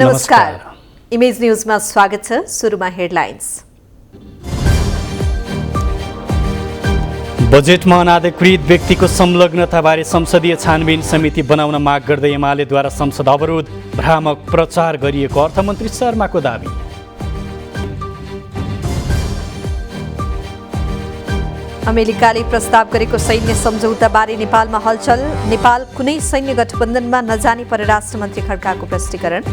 नमस्कार। इमेज न्यूजमा स्वागत छ। सुरुमा हेडलाइन्स। बजेटमा अनाधिकृत व्यक्तिको संलग्नताबारे संसदीय छानबिन समिति बनाउन माग गर्दै एमालेद्वारा संसद अवरोध, भ्रामक प्रचार गरिएको अर्थमन्त्री शर्माको दाबी। अमेरिकाले प्रस्ताव गरेको सैन्य सम्झौताबारे नेपालमा हलचल, नेपाल कुनै सैन्य गठबन्धनमा नजाने परराष्ट्र मन्त्री खड्काको प्रष्टीकरण।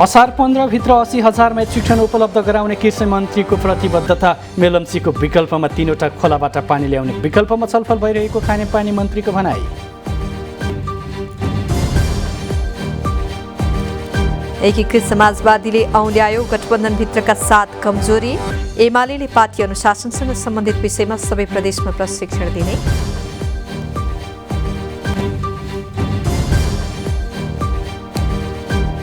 असार 15 भित्र 80,000 मेट्रिक टन उपलब्ध गराउने कृषि मन्त्रीको प्रतिबद्धता। मेलम्चीको विकल्पमा 3वटा खोलाबाट पानी ल्याउने विकल्पमा छलफल भइरहेको खानेपानी मन्त्रीको भनाई। एकीकृत समाजवादीले औँल्यायो गठबन्धनभित्रका 7 कमजोरी। एमाले पार्टी अनुशासनसँग सम्बन्धित विषयमा सबै प्रदेशमा प्रशिक्षण दिने।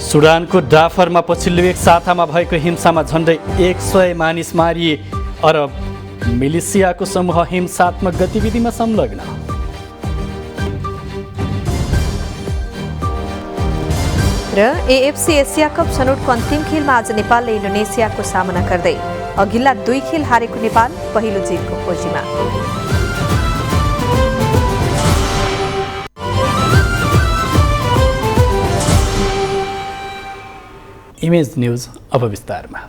सुडानको डाफरमा पछिल्लो एक सातामा भएको हिंसामा झन्डै 100 मानिस मारिए। अरब मिलिसियाको समूह हिंसात्मक गतिविधिमा संलग्न। र एएफसी एसिया कप छनौटको अन्तिम खेलमा आज नेपालले इन्डोनेसियाको सामना गर्दै अघिल्ला 2 खेल हारेको नेपाल पहिलो जितको खोजीमा। इमेज न्यूज अब विस्तारमा।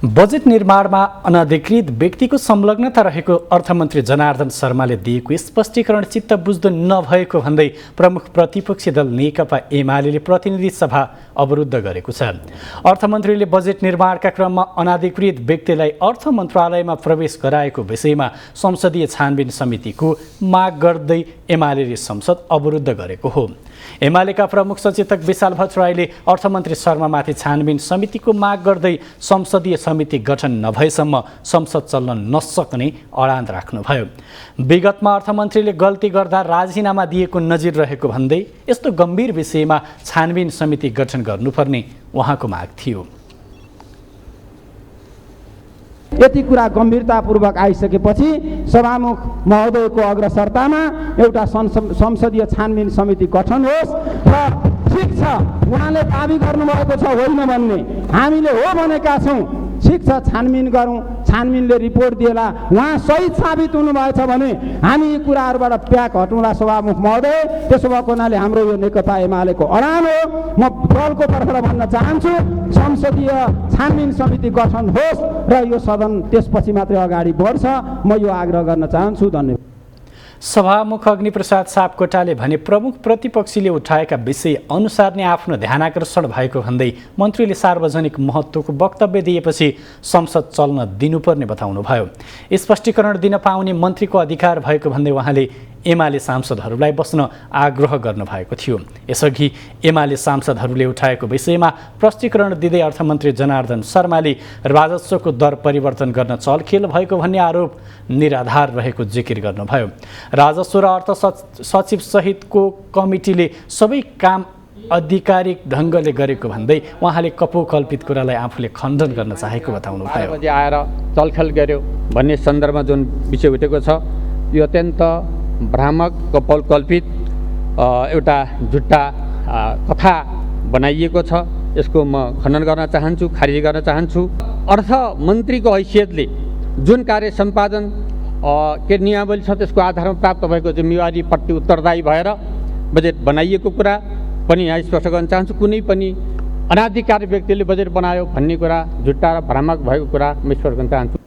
बजेट निर्माणमा अनधिकृत व्यक्तिको संलग्नता रहेको अर्थमन्त्री जनार्दन शर्माले दिएको स्पष्टीकरण चित्त बुझ्दो नभएको भन्दै प्रमुख प्रतिपक्षी दल नेकपा एमाले प्रतिनिधि सभा अवरुद्ध गरेको छ। अर्थमन्त्रीले बजेट निर्माणका क्रममा अनधिकृत व्यक्तिलाई अर्थ मन्त्रालयमा प्रवेश गराएको विषयमा संसदीय छानबिन समितिको माग गर्दै एमाले संसद अवरुद्ध गरेको हो। एमालेका प्रमुख सचेतक विशाल भट्टराईले अर्थमन्त्री शर्मामाथि छानबिन समितिको माग गर्दै संसदीय समिति गठन नभएसम्म संसद चल्न नसक्ने अडान राख्नुभयो। विगतमा अर्थमन्त्रीले गल्ती गर्दा राजीनामा दिएको नजिर रहेको भन्दै यस्तो गम्भीर विषयमा छानबिन समिति गठन गर्नुपर्ने उहाँको माग थियो। यति कुरा गम्भीरतापूर्वक आइसकेपछि सभामुख महोदयको अग्रसरतामा एउटा संसदीय छानबिन समिति गठन होस् र ठिक छ उहाँले दाबी गर्नुभएको छ होइन भन्ने, हामीले हो भनेका छौँ। ठिक छ छानबिन गरौँ, छानबिनले रिपोर्ट दिएला, उहाँ सही साबित हुनुभएछ भने हामी यी कुराहरूबाट प्याक हटौँला सभामुख महोदय। त्यसो भएको हुनाले हाम्रो यो नेकपा एमालेको अडान हो। म दलको तर्फबाट भन्न चाहन्छु संसदीय छानबिन समिति गठन होस् र यो सदन त्यसपछि मात्रै अगाडि बढ्छ। म यो आग्रह गर्न चाहन्छु। धन्यवाद। सभामुख अग्निप्रसाद सापकोटाले भने प्रमुख प्रतिपक्षीले उठाएका विषय अनुसार नै आफ्नो ध्यानाकर्षण भएको भन्दै मन्त्रीले सार्वजनिक महत्त्वको वक्तव्य दिएपछि संसद चल्न दिनुपर्ने बताउनुभयो। स्पष्टीकरण दिन पाउने मन्त्रीको अधिकार भएको भन्दै उहाँले एमाले सांसदहरूलाई बस्न आग्रह गर्नुभएको थियो। यसअघि एमाले सांसदहरूले उठाएको विषयमा प्रष्टीकरण दिँदै अर्थमन्त्री जनार्दन शर्माले राजस्वको दर परिवर्तन गर्न चलखेल भएको भन्ने आरोप निराधार रहेको जिकिर गर्नुभयो। राजस्व र अर्थ सचिव सहितको कमिटीले सबै काम आधिकारिक ढङ्गले गरेको भन्दै उहाँले कपोकल्पित कुरालाई आफूले खण्डन गर्न चाहेको बताउनुभयो। आएर चलखेल गर्यो भन्ने सन्दर्भमा जुन विषय उठेको छ यो अत्यन्त भ्रामक कपोलकल्पित एउटा झुट्टा कथा बनाइएको छ। यसको म खण्डन गर्न चाहन्छु, खारिज गर्न चाहन्छु। अर्थमन्त्रीको हैसियतले जुन कार्य सम्पादन के नियमावली छ त्यसको आधारमा प्राप्त भएको जिम्मेवारीप्रति उत्तरदायी भएर बजेट बनाइएको कुरा पनि यहाँ स्पष्ट गर्न चाहन्छु। कुनै पनि अनाधिकारी व्यक्तिले बजेट बनायो भन्ने कुरा झुट्टा र भ्रामक भएको कुरा म स्पष्ट गर्न चाहन्छु।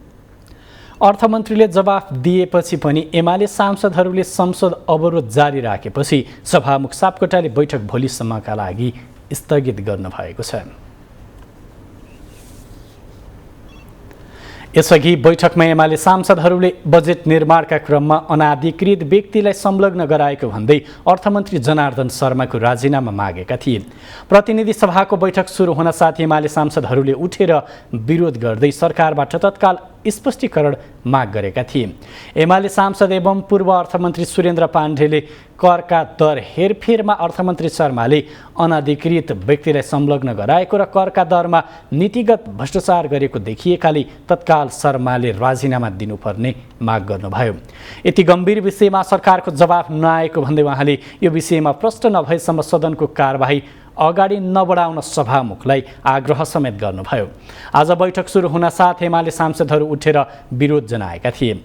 अर्थमन्त्रीले जवाफ दिएपछि पनि एमाले सांसदहरूले संसद अवरोध जारी राखेपछि सभामुख सापकोटाले बैठक भोलिसम्मका लागि स्थगित गर्न भएको छ। यसअघि बैठकमा एमाले सांसदहरूले बजेट निर्माणका क्रममा अनाधिकृत व्यक्तिलाई संलग्न गराएको भन्दै अर्थमन्त्री जनार्दन शर्माको राजीनामा मागेका थिए। प्रतिनिधि सभाको बैठक सुरु हुन साथ एमाले सांसदहरूले उठेर विरोध गर्दै सरकारबाट तत्काल स्पष्टीकरण माग गरेका थिए। एमाले सांसद एवं पूर्व अर्थमन्त्री सुरेन्द्र पाण्डेले करका दर हेरफेरमा अर्थमन्त्री शर्माले अनधिकृत व्यक्तिलाई संलग्न गराएको र करका दरमा नीतिगत भ्रष्टाचार गरेको देखिएकाले तत्काल शर्माले राजीनामा दिनुपर्ने माग गर्नुभयो। यति गम्भीर विषयमा सरकारको जवाफ नआएको भन्दै उहाँले यो विषयमा प्रष्ट नभएसम्म सदनको कारबाही अगाडि नबढाउन सभामुखलाई आग्रह समेत गर्नुभयो। आज बैठक सुरु हुनसाथ एमाले सांसदहरू उठेर विरोध जनाएका थिए।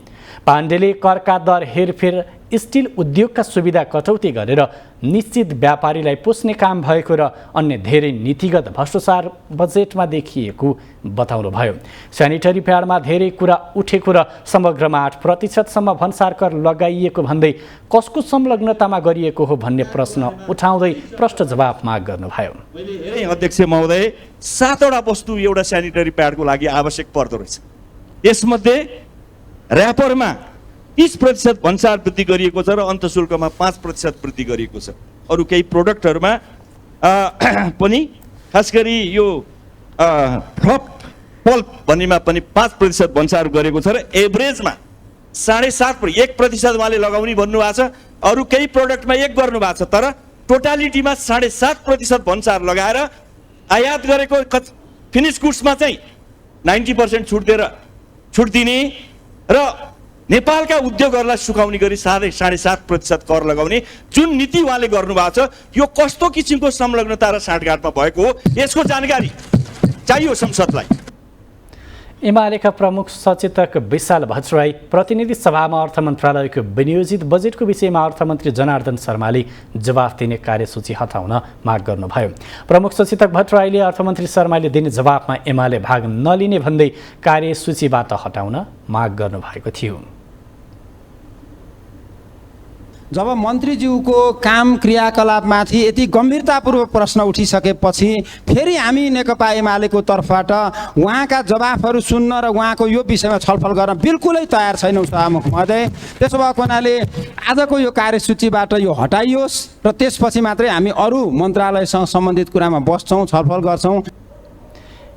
पाण्डेले करका दर हेरफेर स्टिल उद्योगका सुविधा कटौती गरेर निश्चित व्यापारीलाई पोस्ने काम भएको र अन्य धेरै नीतिगत भ्रष्टाचार बजेटमा देखिएको बताउनुभयो। सेनिटरी प्याडमा धेरै कुरा उठेको र समग्रमा 8% भन्सार कर लगाइएको भन्दै कसको संलग्नतामा गरिएको हो भन्ने प्रश्न उठाउँदै प्रष्ट जवाफ माग गर्नुभयो। अध्यक्ष महोदय 7वटा वस्तु एउटा सेनिटरी प्याडको लागि आवश्यक पर्दो रहेछ। यसमध्ये र्यापरमा 30% भन्सार वृद्धि गरिएको छ र अन्तशुल्कमा 5% वृद्धि गरिएको छ। अरू केही प्रोडक्टहरूमा पनि खास गरी यो फ्लप पल्प भन्नेमा पनि 5% भन्सार गरेको छ र एभरेजमा 7.5% 1% उहाँले लगाउने भन्नुभएको छ। अरू केही प्रोडक्टमा 1 गर्नुभएको छ, तर टोटालिटीमा 7.5% भन्सार लगाएर आयात गरेको फिनिस गुड्समा चाहिँ 90% छुट दिने र नेपालका उद्योगहरूलाई सुकाउने गरी 7.5% कर लगाउने जुन नीति उहाँले गर्नुभएको छ, यो कस्तो किसिमको संलग्नता र साँठगाँठमा भएको हो, यसको जानकारी चाहियो संसदलाई। एमालेका प्रमुख सचेतक विशाल भट्टराई प्रतिनिधि सभामा अर्थ मन्त्रालयको विनियोजित बजेटको विषयमा अर्थमन्त्री जनार्दन शर्माले जवाफ दिने कार्यसूची हटाउन माग गर्नुभयो। प्रमुख सचेतक भट्टराईले अर्थमन्त्री शर्माले दिने जवाफमा एमाले भाग नलिने भन्दै कार्यसूचीबाट हटाउन माग गर्नुभएको थियो। जब मन्त्रीज्यूको काम क्रियाकलापमाथि यति गम्भीरतापूर्वक प्रश्न उठिसकेपछि फेरि हामी नेकपा एमालेको तर्फबाट उहाँका जवाफहरू सुन्न र उहाँको यो विषयमा छलफल गर्न बिल्कुलै तयार छैनौँ सभामुख महोदय। त्यसो भएको हुनाले आजको यो कार्यसूचीबाट यो हटाइयोस् र त्यसपछि मात्रै हामी अरू मन्त्रालयसँग सम्बन्धित कुरामा बस्छौँ, छलफल गर्छौँ।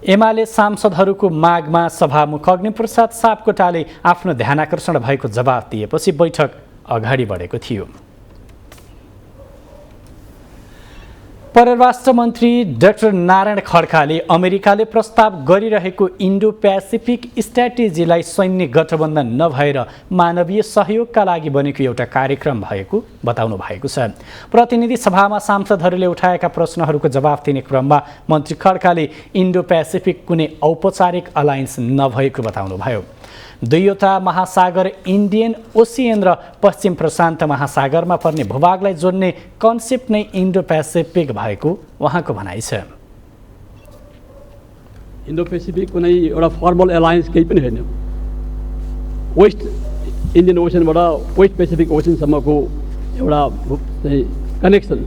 एमाले सांसदहरूको मागमा सभामुख अग्निप्रसाद सापकोटाले आफ्नो ध्यानाकर्षण भएको जवाफ दिएपछि बैठक अगाडि बढेको थियो। परराष्ट्र मन्त्री डाक्टर नारायण खड्काले अमेरिकाले प्रस्ताव गरिरहेको इन्डो पेसिफिक स्ट्राटेजीलाई सैन्य गठबन्धन नभएर मानवीय सहयोगका लागि बनेको एउटा कार्यक्रम भएको बताउनु भएको छ। प्रतिनिधि सभामा सांसदहरूले उठाएका प्रश्नहरूको जवाफ दिने क्रममा मन्त्री खड्काले इन्डो पेसिफिक कुनै औपचारिक अलायन्स नभएको बताउनुभयो। दुईवटा महासागर इन्डियन ओसियन र पश्चिम प्रशान्त महासागरमा पर्ने भूभागलाई जोड्ने कन्सेप्ट नै इन्डो पेसिफिक भएको उहाँको भनाइ छ। इन्डो पेसिफिक कुनै एउटा फर्मल एलायन्स केही पनि होइन। वेस्ट इन्डियन ओसनबाट वेस्ट पेसिफिक ओसनसम्मको एउटा कनेक्सन,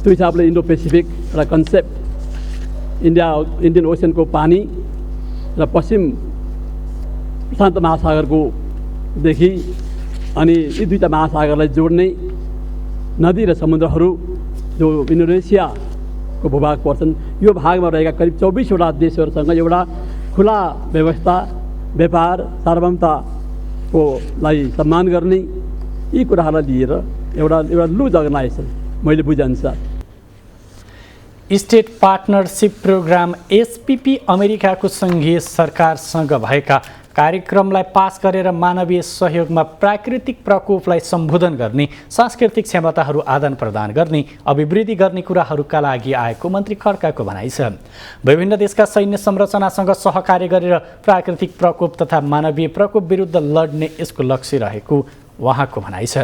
त्यो हिसाबले इन्डो पेसिफिक एउटा कन्सेप्ट इन्डियन ओसनको पानी र पश्चिम प्रशान्त महासागरको देखि अनि यी दुईटा महासागरलाई जोड्ने नदी र समुद्रहरू जो इन्डोनेसियाको भूभाग पर्छन्, यो भागमा रहेका करिब 24वटा देशहरूसँग एउटा खुला व्यवस्था, व्यापार, सार्वभौमताको लागि सम्मान गर्ने यी कुराहरूलाई लिएर एउटा लुज अर्गनाइजेसन मैले बुझेअनुसार स्टेट पार्टनरसिप प्रोग्राम एसपीपी अमेरिकाको सङ्घीय सरकारसँग भएका कार्यक्रमलाई पास गरेर मानवीय सहयोगमा प्राकृतिक प्रकोपलाई सम्बोधन गर्ने, सांस्कृतिक क्षमताहरू आदान प्रदान गर्ने, अभिवृद्धि गर्ने कुराहरूका लागि आएको मन्त्री खड्काको भनाइ छ। विभिन्न देशका सैन्य संरचनासँग सहकार्य गरेर प्राकृतिक प्रकोप तथा मानवीय प्रकोप विरुद्ध लड्ने यसको लक्ष्य रहेको उहाँको भनाइ छ।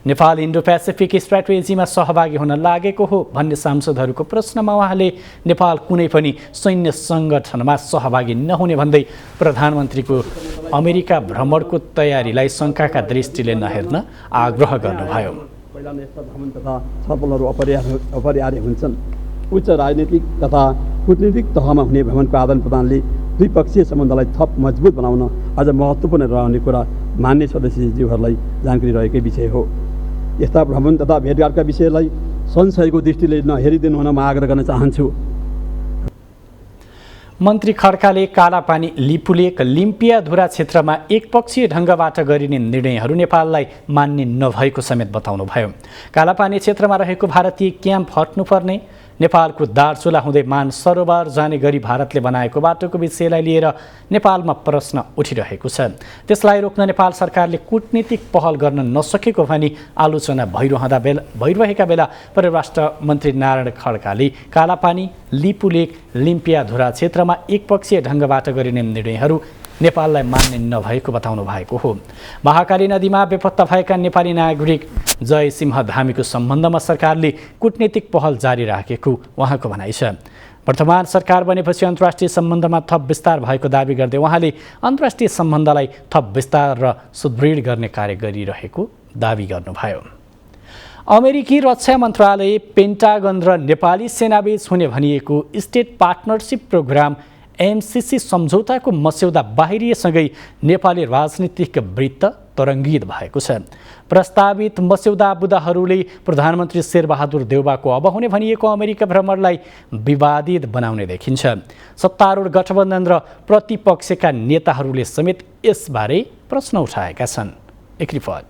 नेपाल इन्डो पेसिफिक स्ट्राटेजीमा सहभागी हुन लागेको हो भन्ने सांसदहरूको प्रश्नमा उहाँले नेपाल कुनै पनि सैन्य सङ्गठनमा सहभागी नहुने भन्दै प्रधानमन्त्रीको अमेरिका भ्रमणको तयारीलाई शङ्काका दृष्टिले नहेर्न आग्रह गर्नुभयो। पहिला यस्ता भ्रमण तथा छलफलहरू अपरिहार्य हुन्छन्। उच्च राजनीतिक तथा कूटनीतिक तहमा हुने भ्रमणको आदान प्रदानले द्विपक्षीय सम्बन्धलाई थप मजबुत बनाउन अझ महत्त्वपूर्ण रहने कुरा मान्य सदस्यज्यूहरूलाई जानकारी रहेकै विषय हो। यस्ता भ्रमण तथा भेटघाटका विषयलाई संशयको दृष्टिले नहेरिदिनु हुन म आग्रह गर्न चाहन्छु। मन्त्री खड्काले कालापानी लिपुलेक लिम्पियाधुरा क्षेत्रमा एकपक्षीय ढङ्गबाट गरिने निर्णयहरू नेपाललाई मान्ने नभएको समेत बताउनुभयो। कालापानी क्षेत्रमा रहेको भारतीय क्याम्प हट्नुपर्ने, नेपालको दार्चुला हुँदै मान सरोवर जाने गरी भारतले बनाएको बाटोको विषयलाई लिएर नेपालमा प्रश्न उठिरहेको छ। त्यसलाई रोक्न नेपाल सरकारले कूटनीतिक पहल गर्न नसकेको भनी आलोचना भइरहेका बेला परराष्ट्र मन्त्री नारायण खड्काले कालापानी लिपुलेक लिम्पियाधुरा क्षेत्रमा एकपक्षीय ढङ्गबाट गरिने निर्णयहरू नेपाललाई मान्ने नभएको बताउनु भएको हो। महाकाली नदीमा बेपत्ता भएका नेपाली नागरिक जय सिंह धामीको सम्बन्धमा सरकारले कूटनीतिक पहल जारी राखेको उहाँको भनाइ छ। वर्तमान सरकार बनेपछि अन्तर्राष्ट्रिय सम्बन्धमा थप विस्तार भएको दावी गर्दै उहाँले अन्तर्राष्ट्रिय सम्बन्धलाई थप विस्तार र सुदृढ गर्ने कार्य गरिरहेको दावी गर्नुभयो। अमेरिकी रक्षा मन्त्रालय, पेन्टागन र नेपाली सेनाबीच हुने भनिएको स्टेट पार्टनरसिप प्रोग्राम एमसिसी सम्झौताको मस्यौदा बाहिरिएसँगै नेपाली राजनीतिक वृत्त तरङ्गित भएको छ। प्रस्तावित मस्यौदा बुदाहरूले प्रधानमन्त्री शेरबहादुर देउवाको अब हुने भनिएको अमेरिका भ्रमणलाई विवादित बनाउने देखिन्छ। सत्तारूढ गठबन्धन र प्रतिपक्षका नेताहरूले समेत यसबारे प्रश्न उठाएका छन्। एक रिपोर्ट।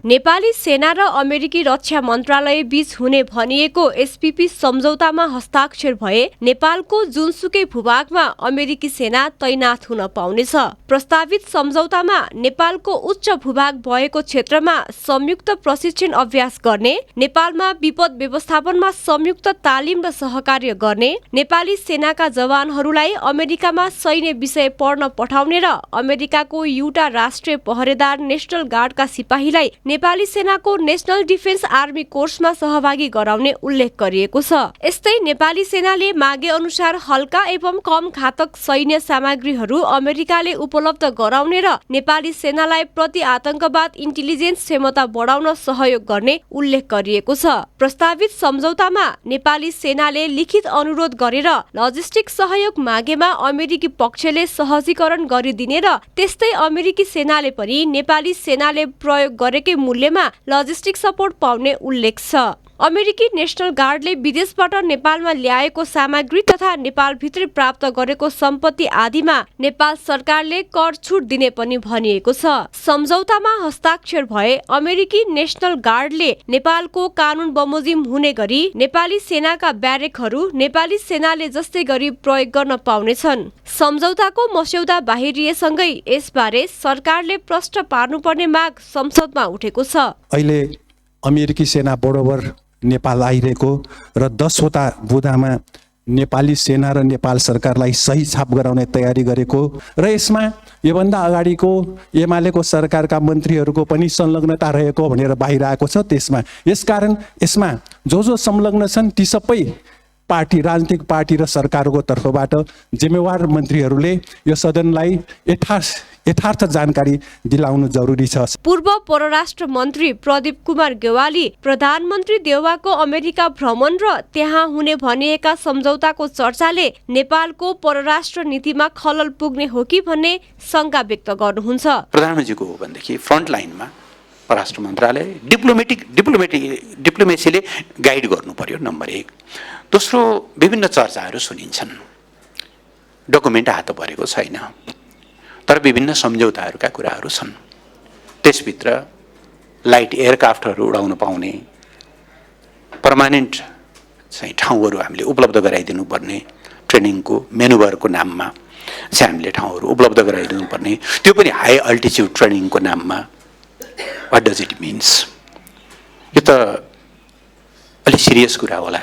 नेपाली सेना र अमेरिकी रक्षा मन्त्रालय बीच हुने भनिएको एसपीपी सम्झौतामा हस्ताक्षर भए नेपालको जुनसुकै भूभागमा अमेरिकी सेना तैनाथ हुन पाउनेछ। प्रस्तावित सम्झौतामा नेपालको उच्च भूभाग भएको क्षेत्रमा संयुक्त प्रशिक्षण अभ्यास गर्ने, नेपालमा विपद व्यवस्थापनमा संयुक्त तालिम र सहकार्य गर्ने, नेपाली सेनाका जवानहरूलाई अमेरिकामा सैन्य विषय पढ्न पठाउने र अमेरिकाको युटा राष्ट्रिय पहरेदार नेशनल गार्डका सिपाहीलाई नेपाली सेनाको नेशनल डिफेन्स आर्मी कोर्समा सहभागी गराउने उल्लेख गरिएको छ। यस्तै नेपाली सेनाले मागे अनुसार हल्का एवं कम घातक सैन्य सामग्रीहरू अमेरिकाले उपलब्ध गराउने र नेपाली सेनालाई प्रति आतंकवाद इन्टेलिजेन्स क्षमता बढाउन सहयोग गर्ने उल्लेख गरिएको छ। प्रस्तावित सम्झौतामा नेपाली सेनाले लिखित अनुरोध गरेर लजिस्टिक सहयोग मागेमा अमेरिकी पक्षले सहजीकरण गरिदिने र त्यस्तै अमेरिकी सेनाले पनि नेपाली सेनाले प्रयोग गरेकै मूल्यमा लजिस्टिक सपोर्ट पाउने उल्लेख छ। अमेरिकी नेशनल गार्डले विदेशबाट नेपालमा ल्याएको सामग्री तथा नेपालभित्रै प्राप्त गरेको सम्पत्ति आदिमा नेपाल सरकारले कर छुट दिने पनि भनिएको छ। सम्झौतामा हस्ताक्षर भए अमेरिकी नेशनल गार्डले नेपालको कानुन बमोजिम हुने गरी नेपाली सेनाका ब्यारेकहरू नेपाली सेनाले जस्तै गरी प्रयोग गर्न पाउनेछन्। सम्झौताको मस्यौदा बाहिरिएसँगै यसबारे सरकारले प्रश्न पार्नुपर्ने माग संसदमा उठेको छ। अहिले अमेरिकी सेना बरोबर नेपाल आइरहेको र 10वटा बुदामा नेपाली सेना र नेपाल सरकारलाई सही छाप गराउने तयारी गरेको र यसमा योभन्दा अगाडिको एमालेको सरकारका मन्त्रीहरूको पनि संलग्नता रहेको भनेर बाहिर आएको छ। यसकारण यसमा जो संलग्न छन् ती सबै पार्टी, राजनीतिक पार्टी र सरकारको तर्फबाट जिम्मेवार मन्त्रीहरूले यो सदनलाई यथार्थ जानकारी दिलाउनु जरुरी छ। पूर्व परराष्ट्र मन्त्री प्रदीप कुमार गेवाली प्रधानमन्त्री देउवाको अमेरिका भ्रमण र त्यहाँ हुने भनिएका सम्झौताको चर्चाले नेपालको परराष्ट्र नीतिमा खलल पुग्ने हो कि भन्ने शंका व्यक्त गर्नुहुन्छ। प्रधानमन्त्रीको हो भनेदेखि फ्रन्ट लाइनमा परराष्ट्र मन्त्रालय डिप्लोमेसीले गाइड गर्नु पर्यो, नम्बर 1। दोस्रो, विभिन्न चर्चाहरू सुनिन्छन्, डकुमेन्ट हात परेको छैन, तर विभिन्न सम्झौताहरूका कुराहरू छन्। त्यसभित्र लाइट एयरक्राफ्टहरू उडाउन पाउने, पर्मानेन्ट चाहिँ ठाउँहरू हामीले उपलब्ध गराइदिनु पर्ने, ट्रेनिङको मेनुभरको नाममा चाहिँ हामीले ठाउँहरू उपलब्ध गराइदिनु पर्ने, त्यो पनि हाई अल्टिच्युड ट्रेनिङको नाममा। What does it means? यो त अलिक सिरियस कुरा होला।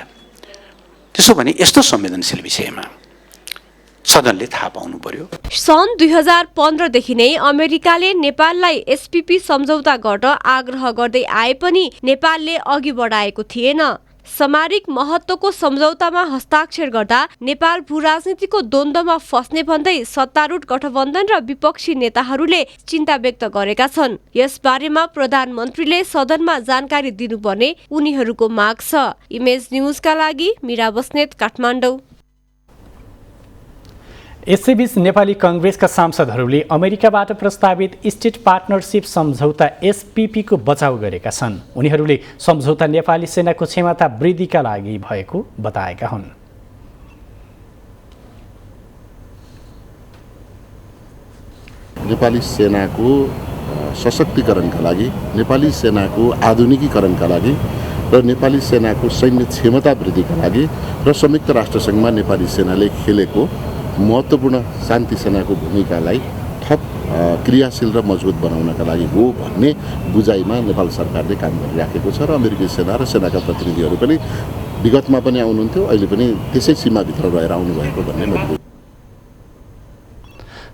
त्यसो भने यस्तो संवेदनशील विषयमा सदनले थाहा पाउनु पर्यो। सन् 2015 देखि नै अमेरिकाले नेपाललाई एसपीपी सम्झौता गर्न आग्रह गर्दै आए पनि नेपालले अघि बढाएको थिएन। सामरिक महत्त्वको सम्झौतामा हस्ताक्षर गर्दा नेपाल भूराजनीतिको द्वन्द्वमा फस्ने भन्दै सत्तारूढ गठबन्धन र विपक्षी नेताहरूले चिन्ता व्यक्त गरेका छन्। यसबारेमा प्रधानमन्त्रीले सदनमा जानकारी दिनुपर्ने उनीहरूको माग छ। इमेज न्यूजका लागि मीरा बस्नेत, काठमाडौँ। यसैबीच नेपाली कङ्ग्रेसका सांसदहरूले अमेरिकाबाट प्रस्तावित स्टेट पार्टनरसिप सम्झौता एसपिपीको बचाउ गरेका छन्। उनीहरूले सम्झौता नेपाली सेनाको क्षमता वृद्धिका लागि भएको बताएका हुन्। नेपाली सेनाको सशक्तिकरणका लागि, नेपाली सेनाको आधुनिकीकरणका लागि र नेपाली सेनाको सैन्य क्षमता वृद्धिका लागि र संयुक्त राष्ट्रसङ्घमा नेपाली सेनाले खेलेको महत्त्वपूर्ण शान्ति सेनाको भूमिकालाई थप क्रियाशील र मजबुत बनाउनका लागि हो भन्ने बुझाइमा नेपाल सरकारले काम गरिराखेको छ र अमेरिकी सेना र सेनाका प्रतिनिधिहरू पनि विगतमा पनि आउनुहुन्थ्यो, अहिले पनि त्यसै सीमाभित्र रहेर आउनुभएको भन्ने मैले।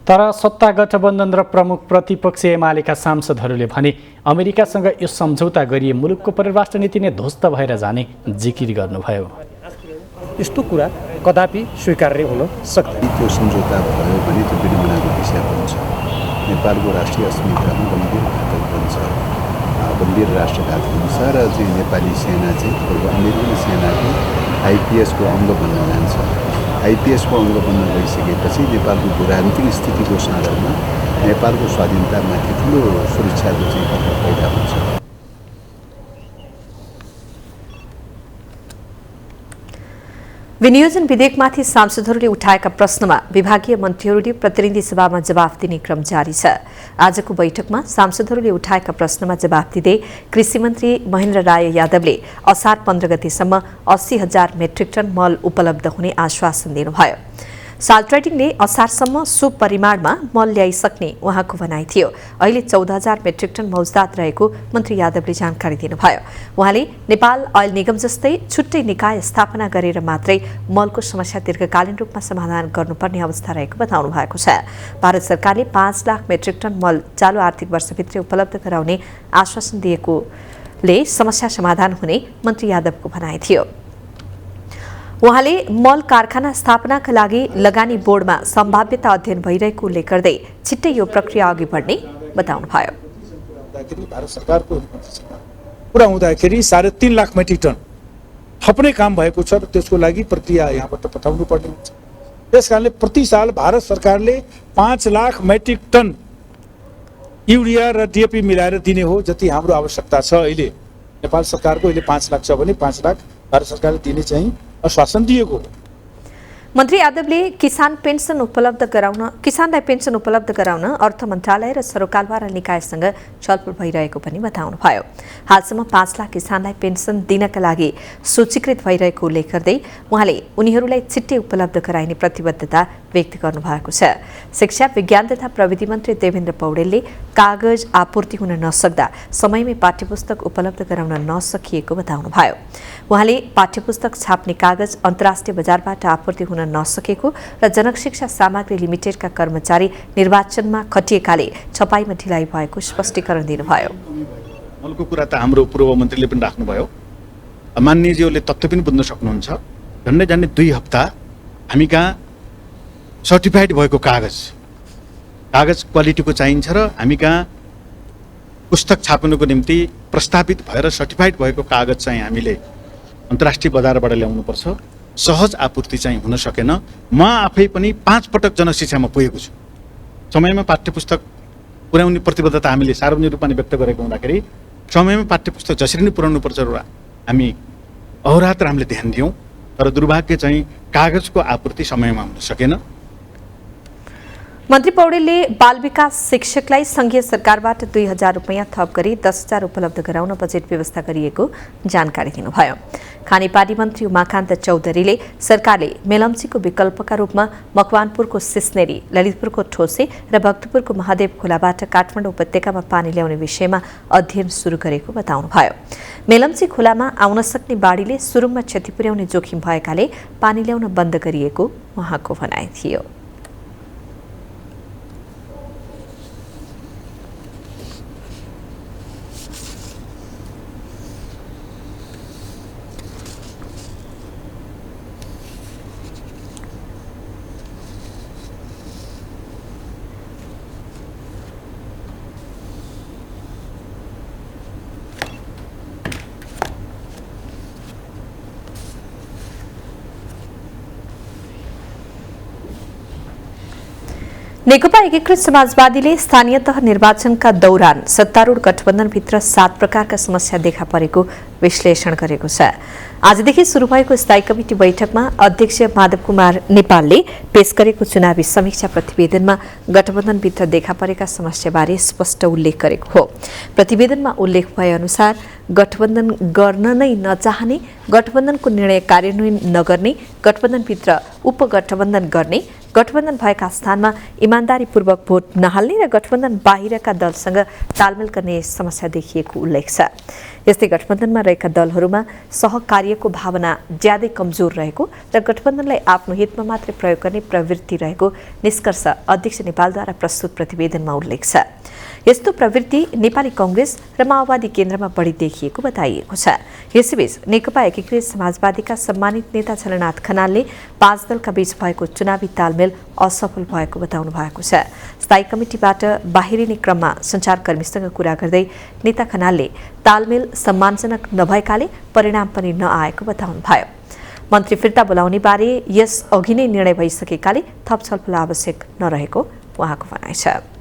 तर सत्ता गठबन्धन र प्रमुख प्रतिपक्षी एमालेका सांसदहरूले भने अमेरिकासँग यो सम्झौता गरिए मुलुकको परराष्ट्र नीति नै ध्वस्त भएर जाने जिकिर गर्नुभयो। यस्तो कुरा कदापि स्वीकार्य हुन सक्दैन। त्यो सम्झौता भयो भने त्यो विडम्बनाको विषय बन्छ, नेपालको राष्ट्रिय अस्मितामा गम्भीर घातक बन्छ, गम्भीर राष्ट्रघात हुन्छ र चाहिँ नेपाली सेना चाहिँ अमेरिकन सेनाको आइपिएसको अङ्ग बन्न जान्छ। आइपिएसको अङ्ग बन्न गइसकेपछि नेपालको भूराजनीतिक स्थितिको सन्दर्भमा नेपालको स्वाधीनतामाथि ठुलो सुरक्षाको चाहिँ खतरा पैदा हुन्छ। विनियोजन विधेयकमाथि सांसदहरूले उठाएका प्रश्नमा विभागीय मन्त्रीहरूले प्रतिनिधि सभामा जवाफ दिने क्रम जारी छ। आजको बैठकमा सांसदहरूले उठाएका प्रश्नमा जवाफ दिँदै कृषि मन्त्री महेन्द्र राय यादवले असार 15 गतेसम्म 80,000 मेट्रिक टन मल उपलब्ध हुने आश्वासन दिनुभयो। साल ट्रेडिङले असारसम्म सुपरिमाणमा मल ल्याइसक्ने उहाँको भनाइ थियो। अहिले 14,000 मेट्रिक टन मौजदात रहेको मन्त्री यादवले जानकारी दिनुभयो। उहाँले नेपाल अयल निगम जस्तै छुट्टै निकाय स्थापना गरेर मात्रै मलको समस्या दीर्घकालीन रूपमा समाधान गर्नुपर्ने अवस्था रहेको बताउनु भएको छ। भारत सरकारले 5 लाख मेट्रिक टन मल चालु आर्थिक वर्षभित्रै उपलब्ध गराउने आश्वासन दिएकोले समस्या समाधान हुने मन्त्री यादवको भनाइ थियो। उहाँले मल कारखाना स्थापनाका लागि लगानी बोर्डमा सम्भाव्यता अध्ययन भइरहेको उल्लेख गर्दै छिट्टै यो प्रक्रिया अघि बढ्ने बताउनुभयो। भारत सरकारको पुरा हुँदाखेरि 3.5 लाख मेट्रिक टन थप्ने काम भएको छ र त्यसको लागि प्रक्रिया यहाँबाट पठाउनु पर्ने हुन्छ। त्यसकारणले प्रति साल भारत सरकारले 5 लाख मेट्रिक टन युरिया र डिएपी मिलाएर दिने हो जति हाम्रो आवश्यकता छ। अहिले नेपाल सरकारको अहिले 5 लाख छ भने 5 लाख भारत सरकारले दिने चाहिँ आश्वासन दिएको। मन्त्री यादवले किसानलाई पेन्सन उपलब्ध गराउन अर्थ मन्त्रालय र सरोकारवाला निकायसँग छलफल भइरहेको पनि बताउनुभयो। हालसम्म 5 लाख किसानलाई पेन्सन दिनका लागि सूचीकृत भइरहेको उल्लेख गर्दै उहाँले उनीहरूलाई छिट्टै उपलब्ध गराइने प्रतिबद्धता व्यक्त गर्नुभएको छ। शिक्षा विज्ञान तथा प्रविधि मन्त्री देवेन्द्र पौडेलले कागज आपूर्ति हुन नसक्दा समयमै पाठ्यपुस्तक उपलब्ध गराउन नसकिएको बताउनुभयो। उहाँले पाठ्यपुस्तक छाप्ने कागज अन्तर्राष्ट्रिय बजारबाट आपूर्ति हुन नसकेको र जनक शिक्षा सामग्री लिमिटेडका कर्मचारी निर्वाचनमा खटिएकाले छपाईमा ढिलाइ भएको स्पष्टीकरण दिनुभयो। मलको कुरा त हाम्रो पूर्व मन्त्रीले पनि राख्नुभयो। माननीयज्यूले तथ्य पनि बुझ्न सक्नुहुन्छ। झन्डै 2 हप्ता हामी कहाँ सर्टिफाइड भएको कागज क्वालिटीको चाहिन्छ र हामी कहाँ पुस्तक छाप्नुको निम्ति प्रस्तावित भएर सर्टिफाइड भएको कागज चाहिँ हामीले अन्तर्राष्ट्रिय बजारबाट ल्याउनुपर्छ। सहज आपूर्ति चाहिँ हुन सकेन। म आफै पनि 5 पटक जनशिक्षामा पुगेको छु। समयमा पाठ्यपुस्तक पुर्याउने प्रतिबद्धता हामीले सार्वजनिक रूपमा व्यक्त गरेको हुँदाखेरि समयमा पाठ्यपुस्तक जसरी नै पुर्याउनुपर्छ र हामी अहोरात्र हामीले ध्यान दियौँ, तर दुर्भाग्य चाहिँ कागजको आपूर्ति समयमा हुन सकेन। मन्त्री पौडेलले बाल विकास शिक्षकलाई संघीय सरकारबाट 2,000 रुपैयाँ थप गरी 10,000 उपलब्ध गराउन बजेट व्यवस्था गरिएको जानकारी दिनुभयो। खानेपानी मन्त्री उमाकान्त चौधरीले सरकारले मेलम्चीको विकल्पका रूपमा मकवानपुरको सिस्नेरी, ललितपुरको ठोसे र भक्तपुरको महादेव खोलाबाट काठमाडौँ उपत्यकामा पानी ल्याउने विषयमा अध्ययन सुरु गरेको बताउनुभयो। मेलम्ची खोलामा आउन सक्ने बाढीले सुरुङमा क्षति पुर्याउने जोखिम भएकाले पानी ल्याउन बन्द गरिएको उहाँको भनाइ थियो। नेकपा एकीकृत समाजवादीले स्थानीय तह निर्वाचनका दौरान सत्तारूढ गठबन्धनभित्र 7 प्रकारका समस्या देखा परेको विश्लेषण गरेको छ। आजदेखि सुरु भएको स्थायी कमिटी बैठकमा अध्यक्ष माधव कुमार नेपालले पेश गरेको चुनावी समीक्षा प्रतिवेदनमा गठबन्धनभित्र देखा परेका समस्याबारे स्पष्ट उल्लेख गरेको हो। प्रतिवेदनमा उल्लेख भए अनुसार गठबन्धन गर्न नै नचाहने, गठबन्धनको निर्णय कार्यान्वयन नगर्ने, गठबन्धनभित्र उपगठबन्धन गर्ने, गठबन्धन भएका स्थानमा इमान्दारीपूर्वक भोट नहाल्ने र गठबन्धन बाहिरका दलसँग तालमेल गर्ने समस्या देखिएको उल्लेख छ। यस्तै गठबन्धनमा रहेका दलहरूमा सहकार्यको भावना ज्यादै कमजोर रहेको र गठबन्धनलाई आफ्नो हितमा मात्रै प्रयोग गर्ने प्रवृत्ति रहेको निष्कर्ष अध्यक्ष नेपालद्वारा प्रस्तुत प्रतिवेदनमा उल्लेख छ। यस्तो प्रवृत्ति नेपाली कांग्रेस र माओवादी केन्द्रमा बढी देखिएको बताइएको छ। यसैबीच नेकपा एकीकृत समाजवादीका सम्मानित नेता झलनाथ खनालले 5 दलका बीच भएको चुनावी तालमेल असफल भएको बताउनु भएको छ। स्थायी कमिटीबाट बाहिरिने क्रममा सञ्चारकर्मीसँग कुरा गर्दै नेता खनालले तालमेल सम्मानजनक नभएकाले परिणाम पनि नआएको बताउनुभयो। मन्त्री फिर्ता बोलाउने बारे यस अघि नै निर्णय भइसकेकाले थप छलफल आवश्यक नरहेको उहाँको भनाइ छ।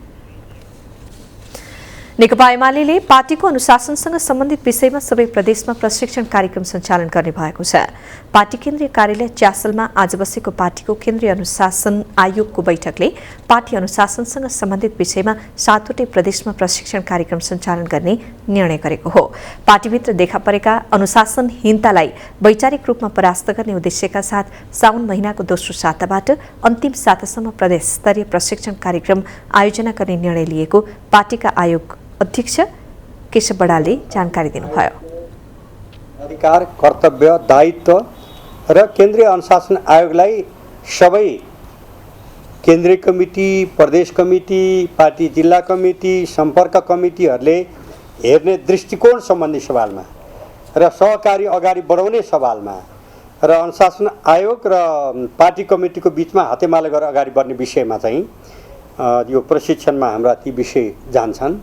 नेकपा एमाले पार्टीको अनुशासनसँग सम्बन्धित विषयमा सबै प्रदेशमा प्रशिक्षण कार्यक्रम सञ्चालन गर्ने भएको छ। पार्टी केन्द्रीय कार्यालय च्यासलमा आज बसेको पार्टीको केन्द्रीय अनुशासन आयोगको बैठकले पार्टी अनुशासनसँग सम्बन्धित विषयमा 7वटै प्रदेशमा प्रशिक्षण कार्यक्रम सञ्चालन गर्ने निर्णय गरेको हो। पार्टीभित्र देखा परेका अनुशासनहीनतालाई वैचारिक रूपमा परास्त गर्ने उद्देश्यका साथ साउन महिनाको दोस्रो साताबाट अन्तिम सातासम्म प्रदेश स्तरीय प्रशिक्षण कार्यक्रम आयोजना गर्ने निर्णय लिएको पार्टीका आयोग अध्यक्ष केशव बडालले जानकारी दिनुभयो। अधिकार, कर्तव्य, दायित्व र केन्द्रीय अनुशासन आयोगलाई सबै केन्द्रीय कमिटी, प्रदेश कमिटी, पार्टी जिल्ला कमिटी, सम्पर्क कमिटीहरूले हेर्ने दृष्टिकोण सम्बन्धी सवालमा र सहकारी अगाडि बढाउने सवालमा र अनुशासन आयोग र पार्टी कमिटीको बीचमा हातेमालो गरेर अगाडि बढ्ने विषयमा चाहिँ यो प्रशिक्षणमा हाम्रा ती विषय जान्छन्।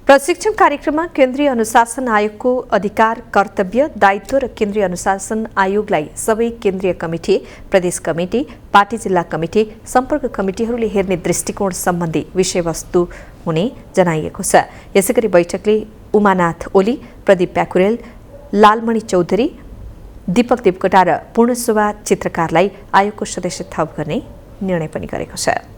प्रशिक्षण कार्यक्रममा केन्द्रीय अनुशासन आयोगको अधिकार, कर्तव्य, दायित्व र केन्द्रीय अनुशासन आयोगलाई सबै केन्द्रीय कमिटी, प्रदेश कमिटी, पार्टी जिल्ला कमिटी, सम्पर्क कमिटीहरूले हेर्ने दृष्टिकोण सम्बन्धी विषयवस्तु हुने जनाइएको छ। यसैगरी बैठकले उमानाथ ओली, प्रदीप प्याकुरेल, लालमणि चौधरी, दीपक देवकोटा र पूर्णशोभा चित्रकारलाई आयोगको सदस्य थप गर्ने निर्णय पनि गरेको छ।